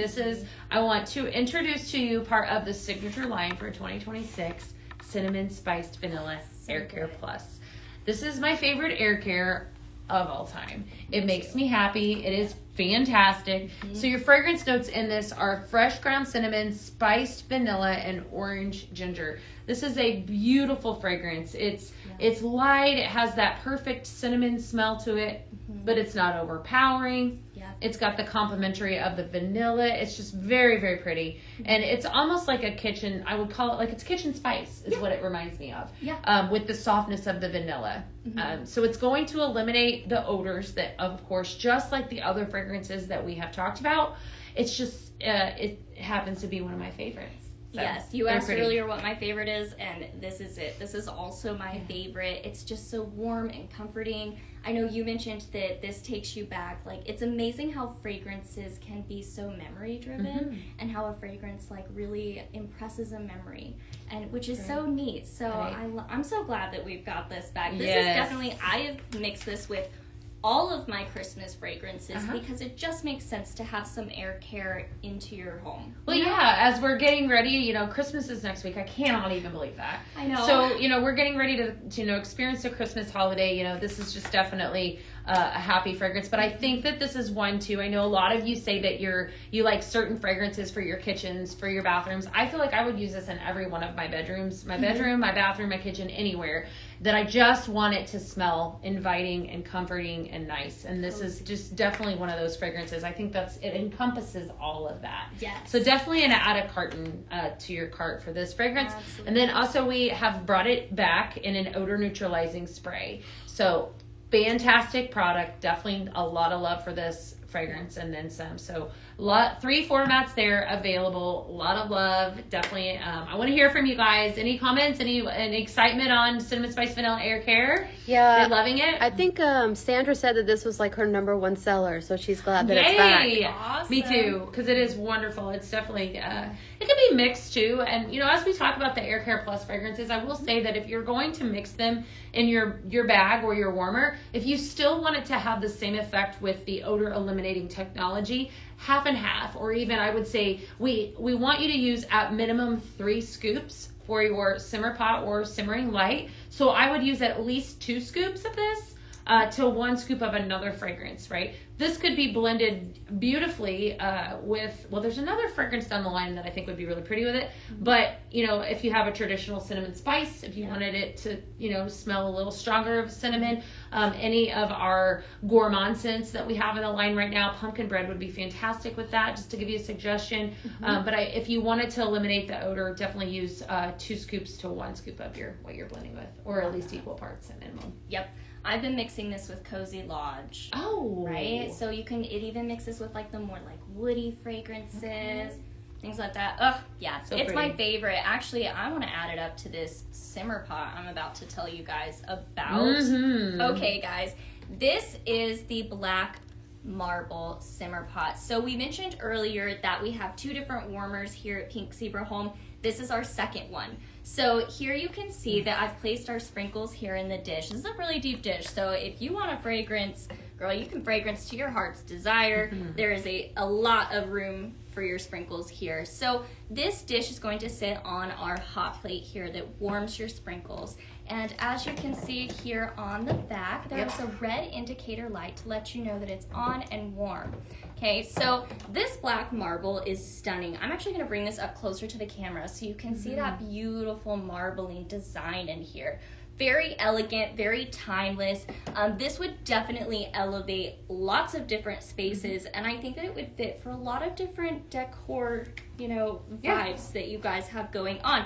I want to introduce to you part of the signature line for 2026, Cinnamon Spiced Vanilla Air Care Plus. This is my favorite air care of all time. It makes me happy. It is fantastic. So your fragrance notes in this are fresh ground cinnamon, spiced vanilla, and orange ginger. This is a beautiful fragrance. It's light. It has that perfect cinnamon smell to it, but it's not overpowering. It's got the complementary of the vanilla. It's just very, very pretty. And it's almost like a kitchen, I would call it like it's kitchen spice is what it reminds me of. With the softness of the vanilla. So it's going to eliminate the odors that, of course, just like the other fragrances that we have talked about, it's just, it happens to be one of my favorites. So,
yes, you asked earlier what my favorite is, and this is it. This is also my favorite. It's just so warm and comforting. I know you mentioned that this takes you back. Like, it's amazing how fragrances can be so memory driven, and how a fragrance like really impresses a memory, and which is so neat. So I'm so glad that we've got this back. This is definitely, I have mixed this with all of my Christmas fragrances because it just makes sense to have some air care into your home.
Well, yeah, as we're getting ready, you know, Christmas is next week. I cannot even believe that.
I know.
So, you know, we're getting ready to you know, experience the Christmas holiday. You know, this is just definitely a happy fragrance. But I think that this is one, too. I know a lot of you say that you like certain fragrances for your kitchens, for your bathrooms. I feel like I would use this in every one of my bedrooms. My bedroom, my bathroom, my kitchen, anywhere. That I just want it to smell inviting and comforting and nice. And this is just definitely one of those fragrances. I think it encompasses all of that.
Yes.
So definitely add a carton to your cart for this fragrance.
Absolutely.
And then also we have brought it back in an odor neutralizing spray. So fantastic product. Definitely a lot of love for this fragrance and then some. So 3 formats there available. A lot of love. Definitely. I want to hear from you guys. Any comments? Any excitement on Cinnamon Spice Vanilla Air Care?
Yeah.
They're loving it?
I think Sandra said that this was like her #1 seller, so she's glad that
Yay!
it's back.
Awesome.
Me too, because it is wonderful. It's definitely, it can be mixed too. And, you know, as we talk about the Air Care Plus fragrances, I will say that if you're going to mix them in your bag or your warmer, if you still want it to have the same effect with the odor eliminating technology, half and half, or even I would say we want you to use at minimum 3 scoops for your simmer pot or simmering light. So I would use at least 2 scoops of this to 1 scoop of another fragrance, right? This could be blended beautifully with, well, there's another fragrance down the line that I think would be really pretty with it. But, you know, if you have a traditional cinnamon spice, if you wanted it to, you know, smell a little stronger of cinnamon, any of our gourmand scents that we have in the line right now, pumpkin bread would be fantastic with that, just to give you a suggestion. But if you wanted to eliminate the odor, definitely use 2 scoops to 1 scoop of what you're blending with, or at least equal parts at minimum.
Yep. I've been mixing this with Cozy Lodge.
Oh.
Right? So it even mixes with like the more like woody fragrances, things like that. Ugh, yeah.
So
it's my
pretty.
favorite. Actually, I want to add it up to this simmer pot I'm about to tell you guys about. Okay, guys. This is the Black Marble Simmer Pot. So we mentioned earlier that we have 2 different warmers here at Pink Zebra Home. This is our second one. So here you can see that I've placed our sprinkles here in the dish. This is a really deep dish. So if you want a fragrance, girl, you can fragrance to your heart's desire. There is a lot of room for your sprinkles here. So this dish is going to sit on our hot plate here that warms your sprinkles. And as you can see here on the back, there is a red indicator light to let you know that it's on and warm. Okay, so this black marble is stunning. I'm actually gonna bring this up closer to the camera so you can see that beautiful marbling design in here. Very elegant, very timeless. This would definitely elevate lots of different spaces, and I think that it would fit for a lot of different decor, you know, vibes that you guys have going on.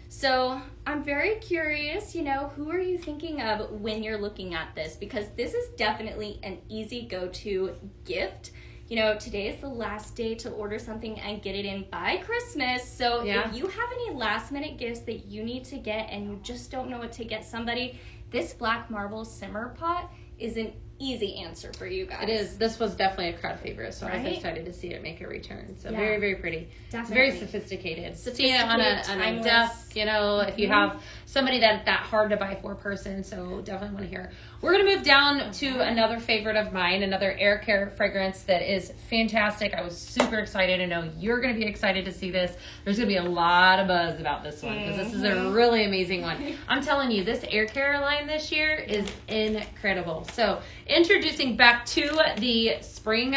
So I'm very curious, you know, who are you thinking of when you're looking at this? Because this is definitely an easy go-to gift. You know, today is the last day to order something and get it in by Christmas. So if you have any last minute gifts that you need to get and you just don't know what to get somebody, this Black Marble Simmer Pot is an easy answer for you guys.
It is. This was definitely a crowd favorite, so I was excited to see it make a return. So very, very pretty.
Definitely.
It's very sophisticated. Seeing it on a desk, you know, if you have somebody that hard to buy for person, so definitely want to hear. We're going to move down to another favorite of mine, another Air Care fragrance that is fantastic. I was super excited to know you're going to be excited to see this. There's going to be a lot of buzz about this one because this is a really amazing one. I'm telling you, this Air Care line this year is incredible. So introducing back to the spring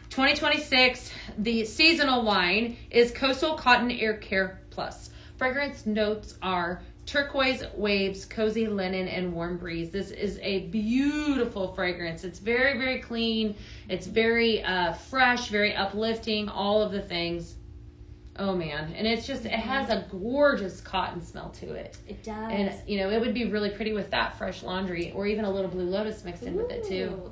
2026, the seasonal line is Coastal Cotton Air Care Plus. Fragrance notes are turquoise waves, cozy linen, and warm breeze. This is a beautiful fragrance. It's very, very clean. It's very fresh, very uplifting, all of the things. Oh man. And it's just, it has a gorgeous cotton smell to it.
It does.
And, you know, it would be really pretty with that fresh laundry or even a little Blue Lotus mixed in with it too.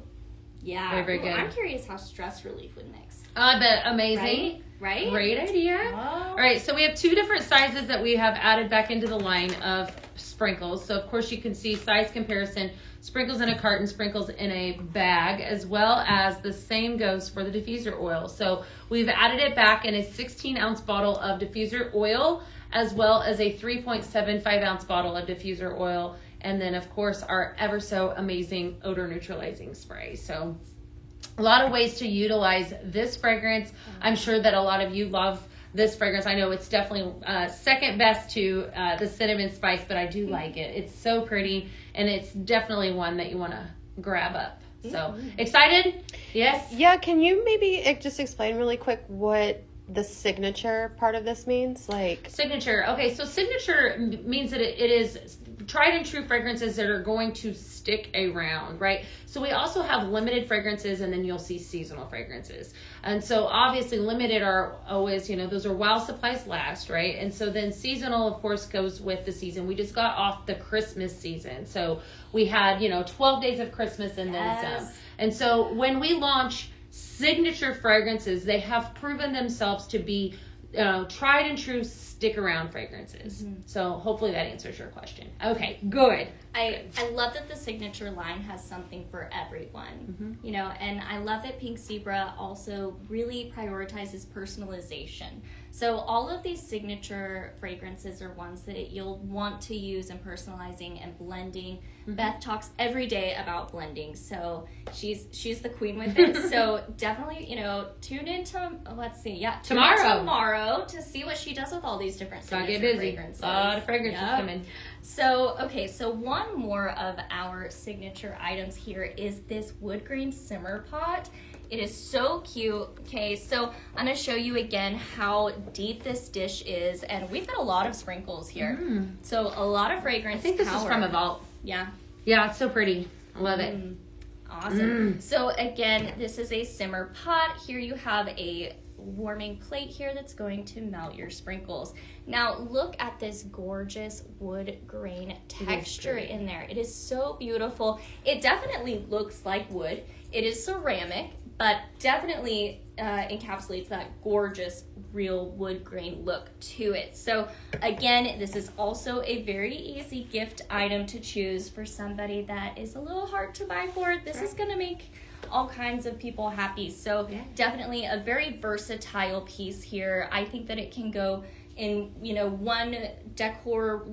Yeah.
Very, very good.
I'm curious how Stress Relief would mix.
I bet. Amazing.
Right?
Great idea.
Oh.
All right, so we have 2 different sizes that we have added back into the line of sprinkles. So, of course, you can see size comparison, sprinkles in a carton, sprinkles in a bag, as well as the same goes for the diffuser oil. So we've added it back in a 16-ounce bottle of diffuser oil, as well as a 3.75-ounce bottle of diffuser oil. And then, of course, our ever so amazing odor neutralizing spray. So a lot of ways to utilize this fragrance. I'm sure that a lot of you love this fragrance. I know it's definitely second best to the cinnamon spice, but I do like it. It's so pretty, and it's definitely one that you want to grab up. So excited? Yes?
Yeah, can you maybe just explain really quick what the signature part of this means? Like
Signature. Okay, so signature means that it is tried and true fragrances that are going to stick around, right? So we also have limited fragrances, and then you'll see seasonal fragrances. And so obviously limited are always, those are while supplies last, right? And so then seasonal, of course, goes with the season. We just got off the Christmas season. So we had, 12 days of Christmas and then some. And so when we launch signature fragrances, they have proven themselves to be tried and true stick around fragrances. So hopefully that answers your question. Okay, good.
I love that the signature line has something for everyone, and I love that Pink Zebra also really prioritizes personalization. So all of these signature fragrances are ones that you'll want to use in personalizing and blending. Beth talks every day about blending, so she's the queen with it. So definitely, tune in to tomorrow to see what she does with all these different signature fragrances.
A lot of fragrances coming.
So one more of our signature items here is this wood grain simmer pot. It is so cute. Okay, so I'm going to show you again how deep this dish is, and we've got a lot of sprinkles here. So a lot of fragrance.
I think this is from a vault.
Yeah.
Yeah, it's so pretty. I love it.
Awesome. So again, this is a simmer pot. Here you have a warming plate here that's going to melt your sprinkles. Now look at this gorgeous wood grain texture in there. It is so beautiful. It definitely looks like wood. It is ceramic, but definitely encapsulates that gorgeous real wood grain look to it. So again, this is also a very easy gift item to choose for somebody that is a little hard to buy for. This is going to make all kinds of people happy. So definitely a very versatile piece here. I think that it can go in, one decor,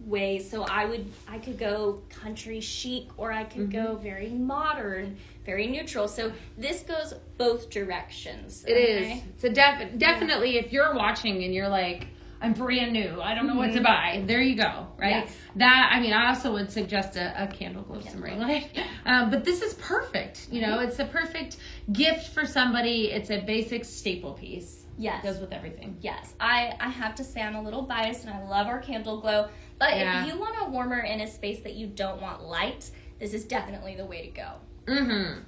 way. So I could go country chic, or I could go very modern, very neutral. So this goes both directions.
It is. So definitely if you're watching and you're like, I'm brand new, I don't know what to buy, there you go, right?
Yes.
I also would suggest a candle glow ring light. But this is perfect. It's a perfect gift for somebody. It's a basic staple piece.
Yes.
It goes with everything.
Yes. I have to say I'm a little biased, and I love our candle glow. But if you want a warmer in a space that you don't want light, this is definitely the way to go.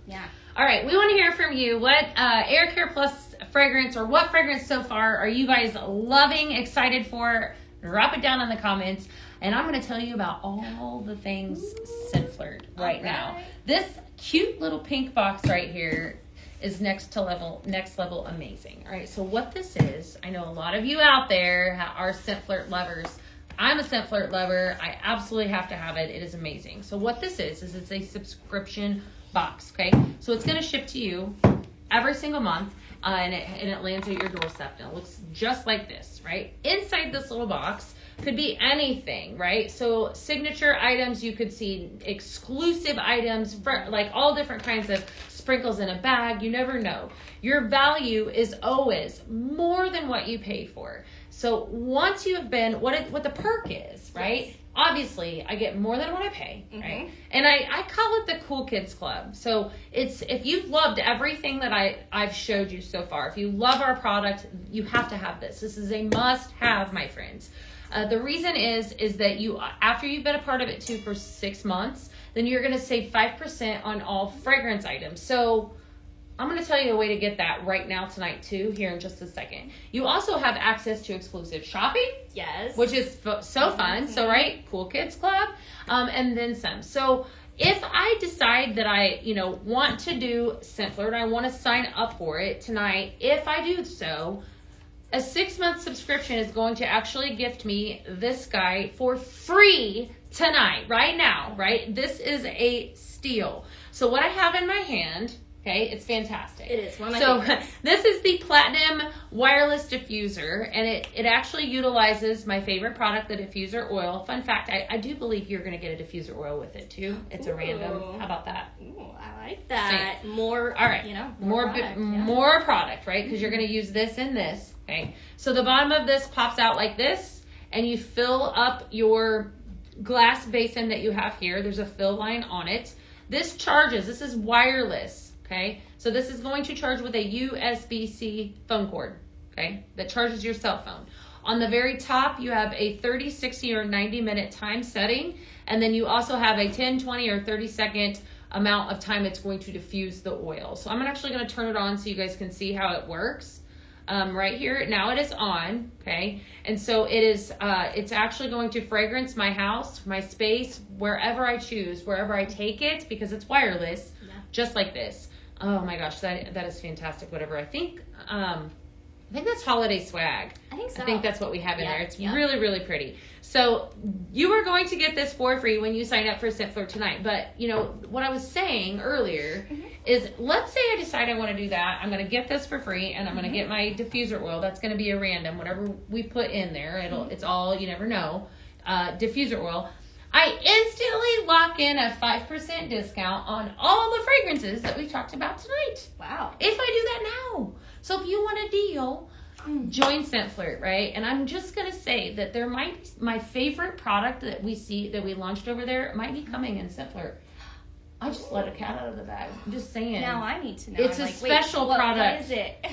Yeah.
All right, we want to hear from you. What Air Care Plus fragrance, or what fragrance so far are you guys loving, excited for? Drop it down in the comments, and I'm going to tell you about all the things Scent Flirt right now. This cute little pink box right here is next level amazing. All right, so what this is, I know a lot of you out there are Scent Flirt lovers. I'm a Scent Flirt lover. I absolutely have to have it. It is amazing. So what this is it's a subscription box, okay? So it's going to ship to you every single month, and it lands at your doorstep. And it looks just like this, right? Inside this little box could be anything, right? So signature items, you could see exclusive items, for, like all different kinds of sprinkles in a bag. You never know. Your value is always more than what you pay for. So once you have been, what the perk is, right? Yes. Obviously, I get more than what I pay, right? And I call it the Cool Kids Club. So it's, if you've loved everything that I've showed you so far, if you love our product, you have to have this. This is a must-have, my friends. The reason is that you, after you've been a part of it too for 6 months, then you're going to save 5% on all fragrance items. So I'm going to tell you a way to get that right now tonight too, here in just a second. You also have access to exclusive shopping.
Yes.
Which is so fun. So, right, Cool Kids Club, and then some. So if I decide that I, want to do Scent Flirt, I want to sign up for it tonight, if I do so, a 6-month subscription is going to actually gift me this guy for free tonight, right now, right? This is a steal. So what I have in my hand Okay, it's fantastic.
It is one of my favorites.
This is the Platinum Wireless Diffuser, and it actually utilizes my favorite product, the diffuser oil. Fun fact, I do believe you're going to get a diffuser oil with it too. It's a random. How about that?
Ooh, I like that. More,
all right. More product, more product, right? Because you're going to use this and this. Okay, so the bottom of this pops out like this, and you fill up your glass basin that you have here. There's a fill line on it. This charges. This is wireless. Okay, so this is going to charge with a USB-C phone cord, okay, that charges your cell phone. On the very top, you have a 30, 60, or 90-minute time setting, and then you also have a 10, 20, or 30-second amount of time it's going to diffuse the oil. So I'm actually going to turn it on so you guys can see how it works. Right here, now it is on, okay, and so it is, it's actually going to fragrance my house, my space, wherever I choose, wherever I take it, because it's wireless, just like this. Oh my gosh, that is fantastic. Whatever. I think that's holiday swag.
I think so.
I think that's what we have in there. It's really, really pretty. So you are going to get this for free when you sign up for Scent Flirt tonight. But you know what I was saying earlier is, let's say I decide I want to do that. I'm going to get this for free, and I'm going to get my diffuser oil. That's going to be a random, whatever we put in there. It's all, you never know. Diffuser oil. I instantly lock in a 5% discount on all the fragrances that we talked about tonight.
Wow.
If I do that now. So if you want a deal, join Scent Flirt, right? And I'm just going to say that my favorite product that we launched over there might be coming in Scent Flirt. I just let a cat out of the bag. I'm just saying.
Now I need to know.
It's a special product.
What is it?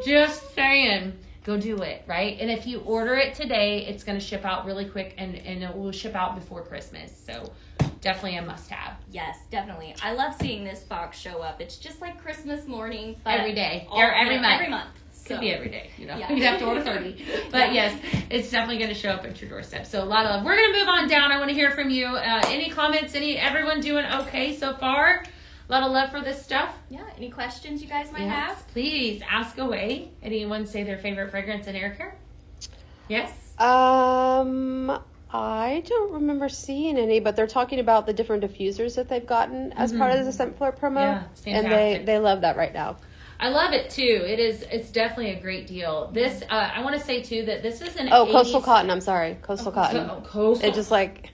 Just saying. Go do it, right? And if you order it today, it's going to ship out really quick, and it will ship out before Christmas. So definitely a must-have.
Yes, definitely. I love seeing this box show up. It's just like Christmas morning. But
every day. Or every month.
Every month.
Could be every day, you know. You'd have to order 30. But yes, it's definitely going to show up at your doorstep. So a lot of love. We're going to move on down. I want to hear from you. Any comments? Everyone doing okay so far? A lot of love for this stuff.
Yeah. Any questions you guys might have?
Please ask away. Anyone say their favorite fragrance in air care? Yes?
I don't remember seeing any, but they're talking about the different diffusers that they've gotten as part of the Scent Flirt promo.
Yeah, it's fantastic.
And they love that right now.
I love it too. It's definitely a great deal. This I want to say too that this is an
Coastal Cotton. I'm sorry, Coastal Cotton.
Coastal.
It's just like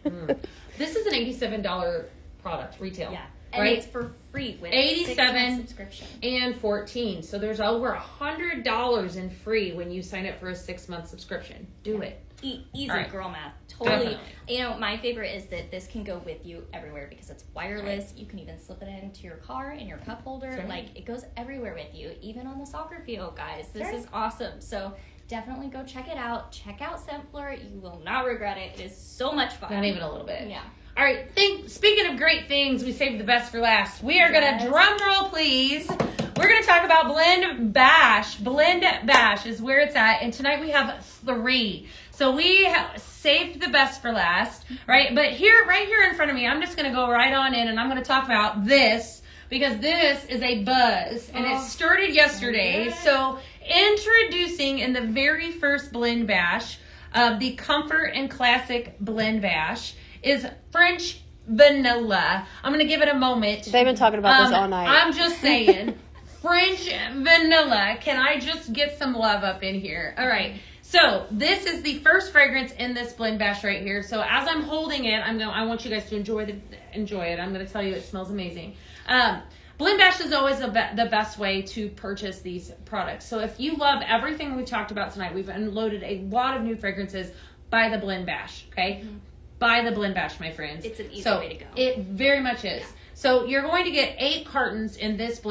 this is an $87 product retail.
Yeah. And
right?
it's for free with
87
subscription
and 14. So there's over $100 in free when you sign up for a 6-month subscription. Do it.
Easy
right.
girl math. Totally.
Definitely.
You know, my favorite is that this can go with you everywhere because it's wireless. Right. You can even slip it into your car in your cup holder. Right. Like, it goes everywhere with you, even on the soccer field, guys. This is awesome. So definitely go check it out. Check out Scent Flirt. You will not regret it. It is so much fun.
Not even a little bit.
Yeah.
All right. Speaking of great things, we saved the best for last. We are going to, drum roll please, we're going to talk about Blend Bash. Blend Bash is where it's at. And tonight we have 3. So we have saved the best for last, right? But right here in front of me, I'm just going to go right on in and I'm going to talk about this because this is a buzz and it started yesterday. So introducing in the very first Blend Bash, the Comfort and Classic Blend Bash is French Vanilla. I'm going to give it a moment.
They've been talking about this all night.
I'm just saying, French Vanilla. Can I just get some love up in here? All right. So this is the first fragrance in this Blend Bash right here. So as I'm holding it, I want you guys to enjoy it. I'm going to tell you it smells amazing. Blend Bash is always the best way to purchase these products. So if you love everything we talked about tonight, we've unloaded a lot of new fragrances by the Blend Bash. Okay. Mm-hmm. By the Blend Bash, my friends.
It's an easy way to go.
It very much is. Yeah. So you're going to get 8 cartons in this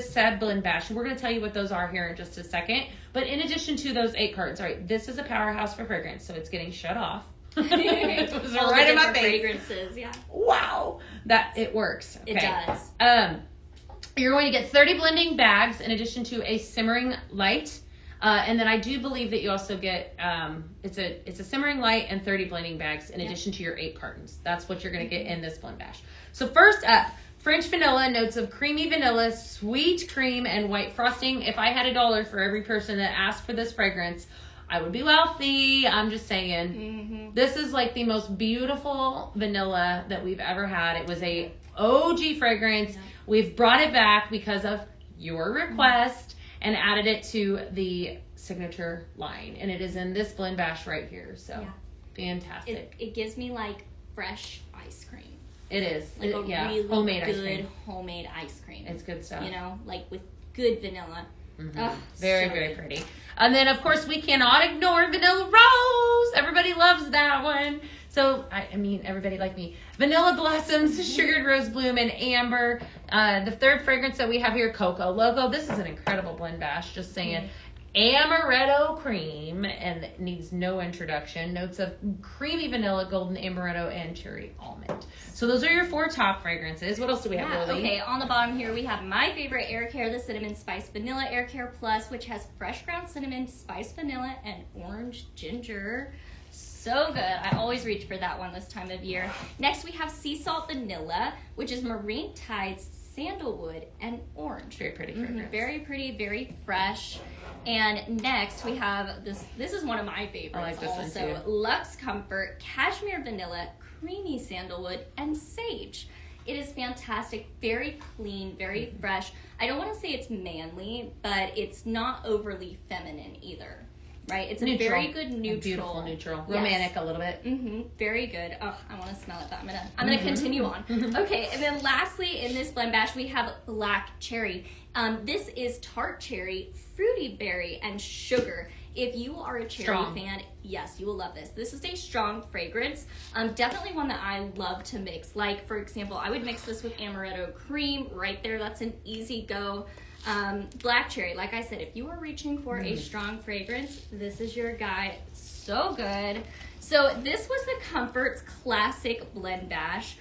said Blend Bash. We're going to tell you what those are here in just a second. But in addition to those 8 cartons, all right, this is a powerhouse for fragrance, so it's getting shut off. It was right in my face.
Fragrances, yeah.
Wow, that it works. Okay.
It does.
You're going to get 30 blending bags in addition to a simmering light. And then I do believe that you also get it's a simmering light and 30 blending bags in addition to your 8 cartons. That's what you're going to get in this Blend Bash. So first up, French Vanilla, notes of creamy vanilla, sweet cream, and white frosting. If I had $1 for every person that asked for this fragrance, I would be wealthy. I'm just saying. Mm-hmm. This is like the most beautiful vanilla that we've ever had. It was a OG fragrance.
Yeah.
We've brought it back because of your request and added it to the signature line. And it is in this blend bash right here. So fantastic.
It gives me like fresh ice cream.
It is.
Like a really
homemade
good
ice cream.
homemade ice cream.
It's good stuff.
You know, like with good vanilla.
Mm-hmm.
Oh,
very,
so
very
good.
pretty. And then, of course, we cannot ignore Vanilla Rose. Everybody loves that one. So, I mean, everybody like me. Vanilla Blossoms, Sugared Rose Bloom, and Amber. The third fragrance that we have here, Cocoa Loco. This is an incredible blend bash, just saying. Amaretto cream, and it needs no introduction. Notes of creamy vanilla, golden amaretto, and cherry almond. So those are your 4 top fragrances. What else do we have, Lily?
Okay, on the bottom here we have my favorite Air Care, the Cinnamon Spice Vanilla Air Care Plus, which has fresh ground cinnamon, spice vanilla, and orange ginger. So good. I always reach for that one this time of year. Next we have Sea Salt Vanilla, which is Marine Tides, sandalwood, and orange.
Very pretty fragrance.
Very pretty, very fresh. And next we have this is one of my favorites.
I like this
also.
one too.
Luxe Comfort, Cashmere Vanilla, Creamy Sandalwood, and Sage. It is fantastic, very clean, very fresh. I don't want to say it's manly, but it's not overly feminine either. Right? It's
neutral.
a very good neutral.
A beautiful neutral.
Yes.
Romantic a little bit.
Very good. Oh, I want to smell it, but I'm gonna continue on. Okay, and then lastly in this blend bash we have Black Cherry. This is tart cherry, fruity berry, and sugar. If you are a cherry fan, yes, you will love this. This is a strong fragrance. Definitely one that I love to mix. Like, for example, I would mix this with amaretto cream right there. That's an easy go. Black cherry, like I said, if you are reaching for a strong fragrance, this is your guy. So good. So this was the Comforts Classic Blend Bash.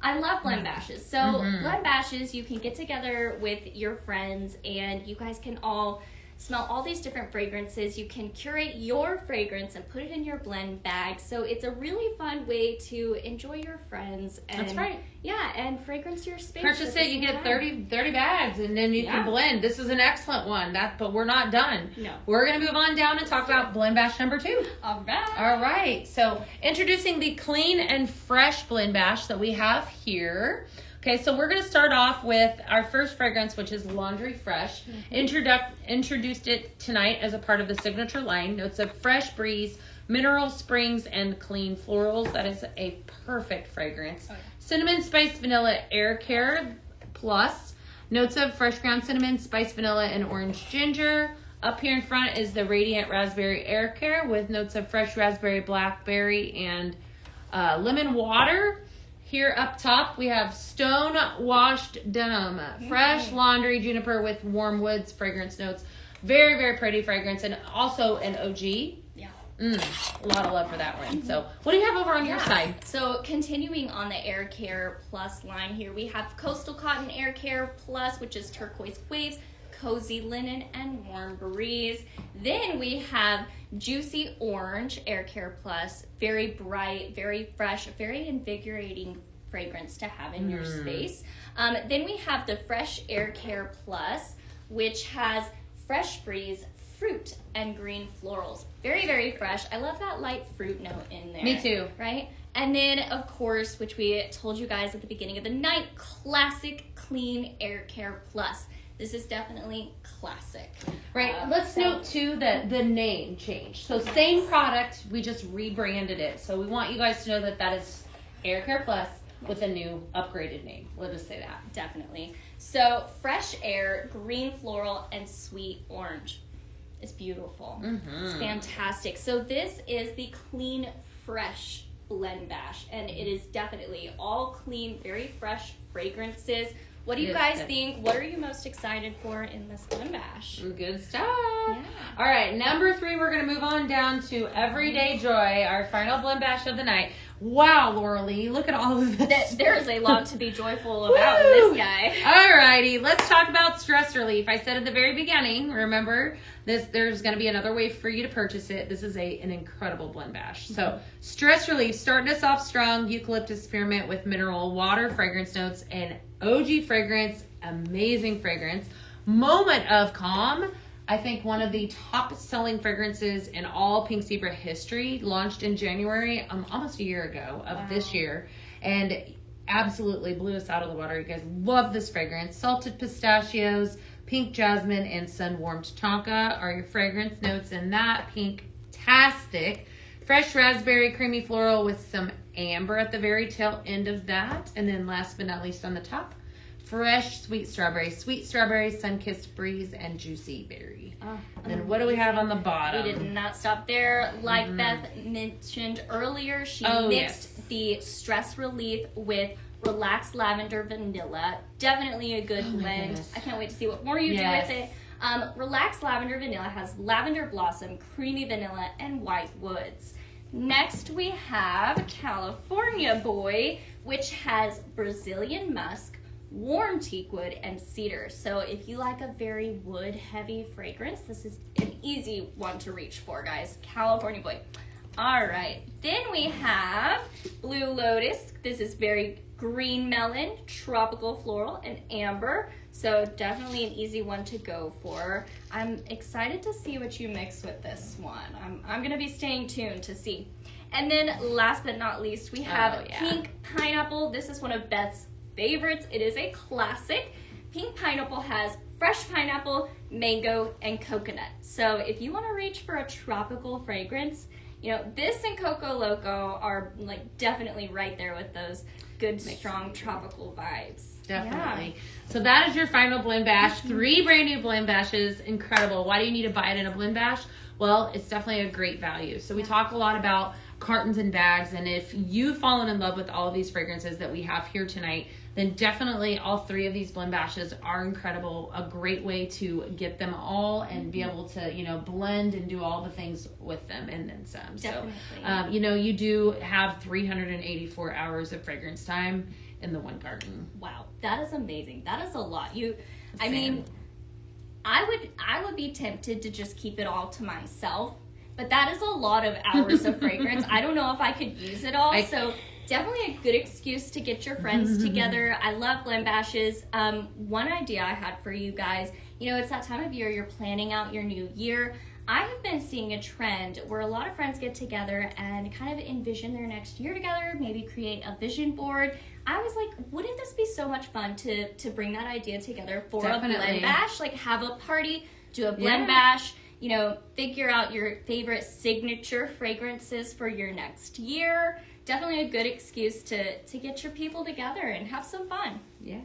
I love blend bashes. So blend bashes, you can get together with your friends and you guys can all smell all these different fragrances. You can curate your fragrance and put it in your blend bag. So it's a really fun way to enjoy your friends. And,
That's right.
Yeah, and fragrance your space.
Purchase it, you get 30 bags, and then you can blend. This is an excellent one. But we're not done.
No.
We're going to move on down and talk about blend bash number 2.
All right.
All right. So introducing the clean and fresh blend bash that we have here. Okay, so we're going to start off with our first fragrance, which is Laundry Fresh. Introduced it tonight as a part of the signature line. Notes of fresh breeze, mineral springs, and clean florals. That is a perfect fragrance. Okay. Cinnamon Spice Vanilla Air Care Plus. Notes of fresh ground cinnamon, spice vanilla, and orange ginger. Up here in front is the Radiant Raspberry Air Care with notes of fresh raspberry, blackberry, and lemon water. Here up top, we have Stone Washed Denim, fresh laundry juniper with warm woods fragrance notes. Very, very pretty fragrance, and also an OG.
Yeah.
A lot of love for that one. So, what do you have over on your side?
So, continuing on the Air Care Plus line here, we have Coastal Cotton Air Care Plus, which is turquoise waves, cozy linen, and warm breeze. Then we have Juicy Orange Air Care Plus, very bright, very fresh, very invigorating fragrance to have in your space. Then we have the Fresh Air Care Plus, which has fresh breeze, fruit, and green florals. Very, very fresh. I love that light fruit note in there.
Me too.
Right? And then, of course, which we told you guys at the beginning of the night, Classic Clean Air Care Plus. This is definitely classic.
Right. Let's note, too, that the name changed. So same product, we just rebranded it. So we want you guys to know that that is Air Care Plus with a new upgraded name. We'll just say that.
Definitely. So fresh air, green floral, and sweet orange. It's beautiful. It's fantastic. So this is the Clean Fresh Blend Bash. And it is definitely all clean, very fresh fragrances. What do you guys think? What are you most excited for in this blend bash?
Good stuff.
Yeah.
All right, number 3, we're going to move on down to Everyday Joy, our final blend bash of the night. Wow, Laura Lee, look at all of this.
There is a lot to be joyful about in this guy.
All righty, let's talk about stress relief. I said at the very beginning, remember, there's going to be another way for you to purchase it. This is an incredible blend bash. So, stress relief, starting us off strong, eucalyptus spearmint with mineral water, fragrance notes, and OG fragrance, amazing fragrance. Moment of Calm, I think one of the top selling fragrances in all Pink Zebra history, launched in January, almost a year ago of this year. And absolutely blew us out of the water. You guys love this fragrance. Salted pistachios, pink jasmine, and sun-warmed tonka are your fragrance notes in that. Pink-tastic. Fresh raspberry, creamy floral with some amber at the very tail end of that. And then last but not least on the top, fresh sweet strawberry, sun-kissed breeze, and juicy berry.
Oh,
then what do we have on the bottom?
We did not stop there. Like Beth mentioned earlier, she mixed the Stress Relief with Relaxed Lavender Vanilla. Definitely a good blend.
Goodness.
I can't wait to see what more you do with it. Relaxed Lavender Vanilla has lavender blossom, creamy vanilla, and white woods. Next we have California Boy, which has Brazilian musk, warm teakwood, and cedar. So if you like a very wood heavy fragrance, this is an easy one to reach for, guys. California Boy. All right, then we have Blue Lotus. This is very green melon, tropical floral, and amber. So definitely an easy one to go for. I'm excited to see what you mix with this one. I'm gonna be staying tuned to see. And then last but not least, we have Pink Pineapple. This is one of Beth's favorites. It is a classic. Pink Pineapple has fresh pineapple, mango, and coconut. So if you want to reach for a tropical fragrance, you know, this and Coco Loco are like definitely right there with those good, strong tropical vibes.
Definitely. So that is your final blend bash. 3 brand new blend bashes. Incredible. Why do you need to buy it in a blend bash? Well, it's definitely a great value. So we talk a lot about cartons and bags, and if you've fallen in love with all of these fragrances that we have here tonight, then definitely all 3 of these blend bashes are incredible. A great way to get them all and be able to, you know, blend and do all the things with them and then some.
Definitely.
So, you know, you do have 384 hours of fragrance time in the one carton.
Wow, that is amazing. That is a lot. I mean, I would be tempted to just keep it all to myself, but that is a lot of hours of fragrance. I don't know if I could use it all. So definitely a good excuse to get your friends together. I love blend bashes. One idea I had for you guys, you know, it's that time of year you're planning out your new year. I have been seeing a trend where a lot of friends get together and kind of envision their next year together, maybe create a vision board. I was like, wouldn't this be so much fun to bring that idea together for a blend bash? Like have a party, do a blend bash, you know, figure out your favorite signature fragrances for your next year. Definitely a good excuse to get your people together and have some fun.
Yeah.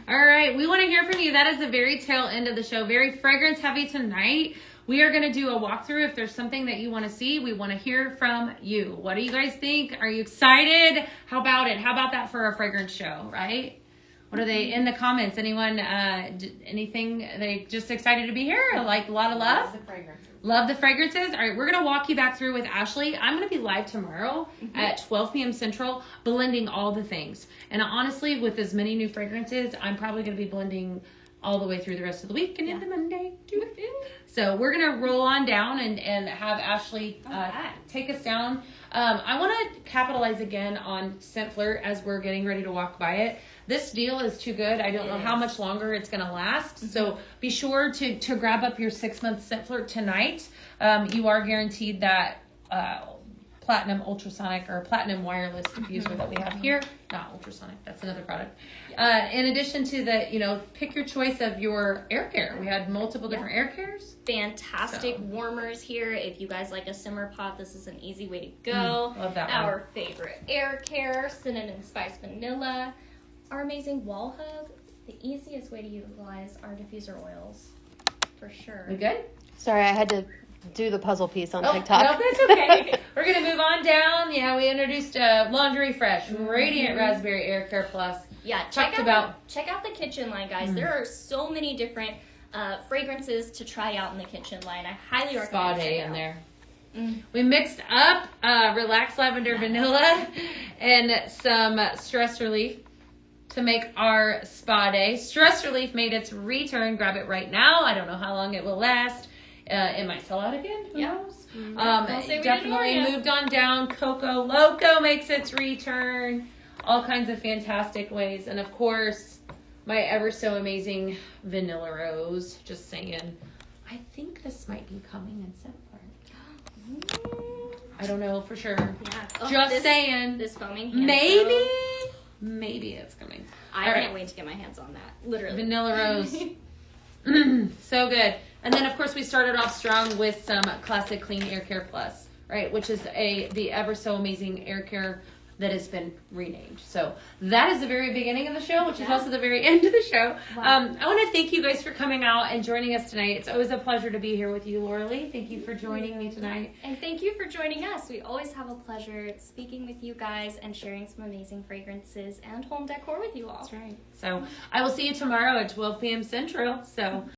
All
right. We want to hear from you. That is the very tail end of the show. Very fragrance heavy tonight. We are going to do a walkthrough. If there's something that you want to see, we want to hear from you. What do you guys think? Are you excited? How about it? How about that for a fragrance show, right? What are they in the comments? Anyone, anything? They just excited to be here? Like a lot of love? Love the fragrances. All right, we're going to walk you back through with Ashley. I'm going to be live tomorrow at 12 p.m. Central, blending all the things. And honestly, with as many new fragrances, I'm probably going to be blending all the way through the rest of the week and into Monday too. So we're going to roll on down and have Ashley take us down. I want to capitalize again on Scent Flirt as we're getting ready to walk by it. This deal is too good. I don't know how much longer it's going to last. So be sure to grab up your 6-month Scent Flirt tonight. You are guaranteed that platinum ultrasonic or platinum wireless diffuser that we have here. Not ultrasonic, that's another product. In addition to the, you know, pick your choice of your air care. We had multiple different air cares.
Fantastic warmers here. If you guys like a simmer pot, this is an easy way to go.
Love that
Our
one.
favorite air care, cinnamon spice vanilla. Our amazing wall hug, the easiest way to utilize our diffuser oils, for sure.
We good?
Sorry, I had to do the puzzle piece on TikTok.
No, that's okay. We're going to move on down. Yeah, we introduced Laundry Fresh, Radiant Raspberry Air Care Plus.
Yeah, check out the kitchen line, guys. There are so many different fragrances to try out in the kitchen line. I highly recommend
Spa Day in there. We mixed up Relaxed Lavender Vanilla and some Stress Relief to make our Spa Day. Stress Relief made its return. Grab it right now. I don't know how long it will last. It might sell out again. Who knows? Definitely moved on down. Coco Loco makes its return. All kinds of fantastic ways. And of course, my ever so amazing Vanilla Rose. Just saying. I think this might be coming in Scent Flirt. I don't know for sure.
Yeah.
Just saying.
This foaming hand
Maybe. maybe it's coming.
I
All
can't
right.
wait to get my hands on that. Literally.
Vanilla Rose. So good. And then, of course, we started off strong with some Classic Clean Air Care Plus, right? Which is the ever so amazing air care that has been renamed. So that is the very beginning of the show, which is also the very end of the show.
Wow.
I want to thank you guys for coming out and joining us tonight. It's always a pleasure to be here with you, Laura Lee. Thank you for joining me tonight.
And thank you for joining us. We always have a pleasure speaking with you guys and sharing some amazing fragrances and home decor with you all.
That's right. So I will see you tomorrow at 12 p.m. Central. So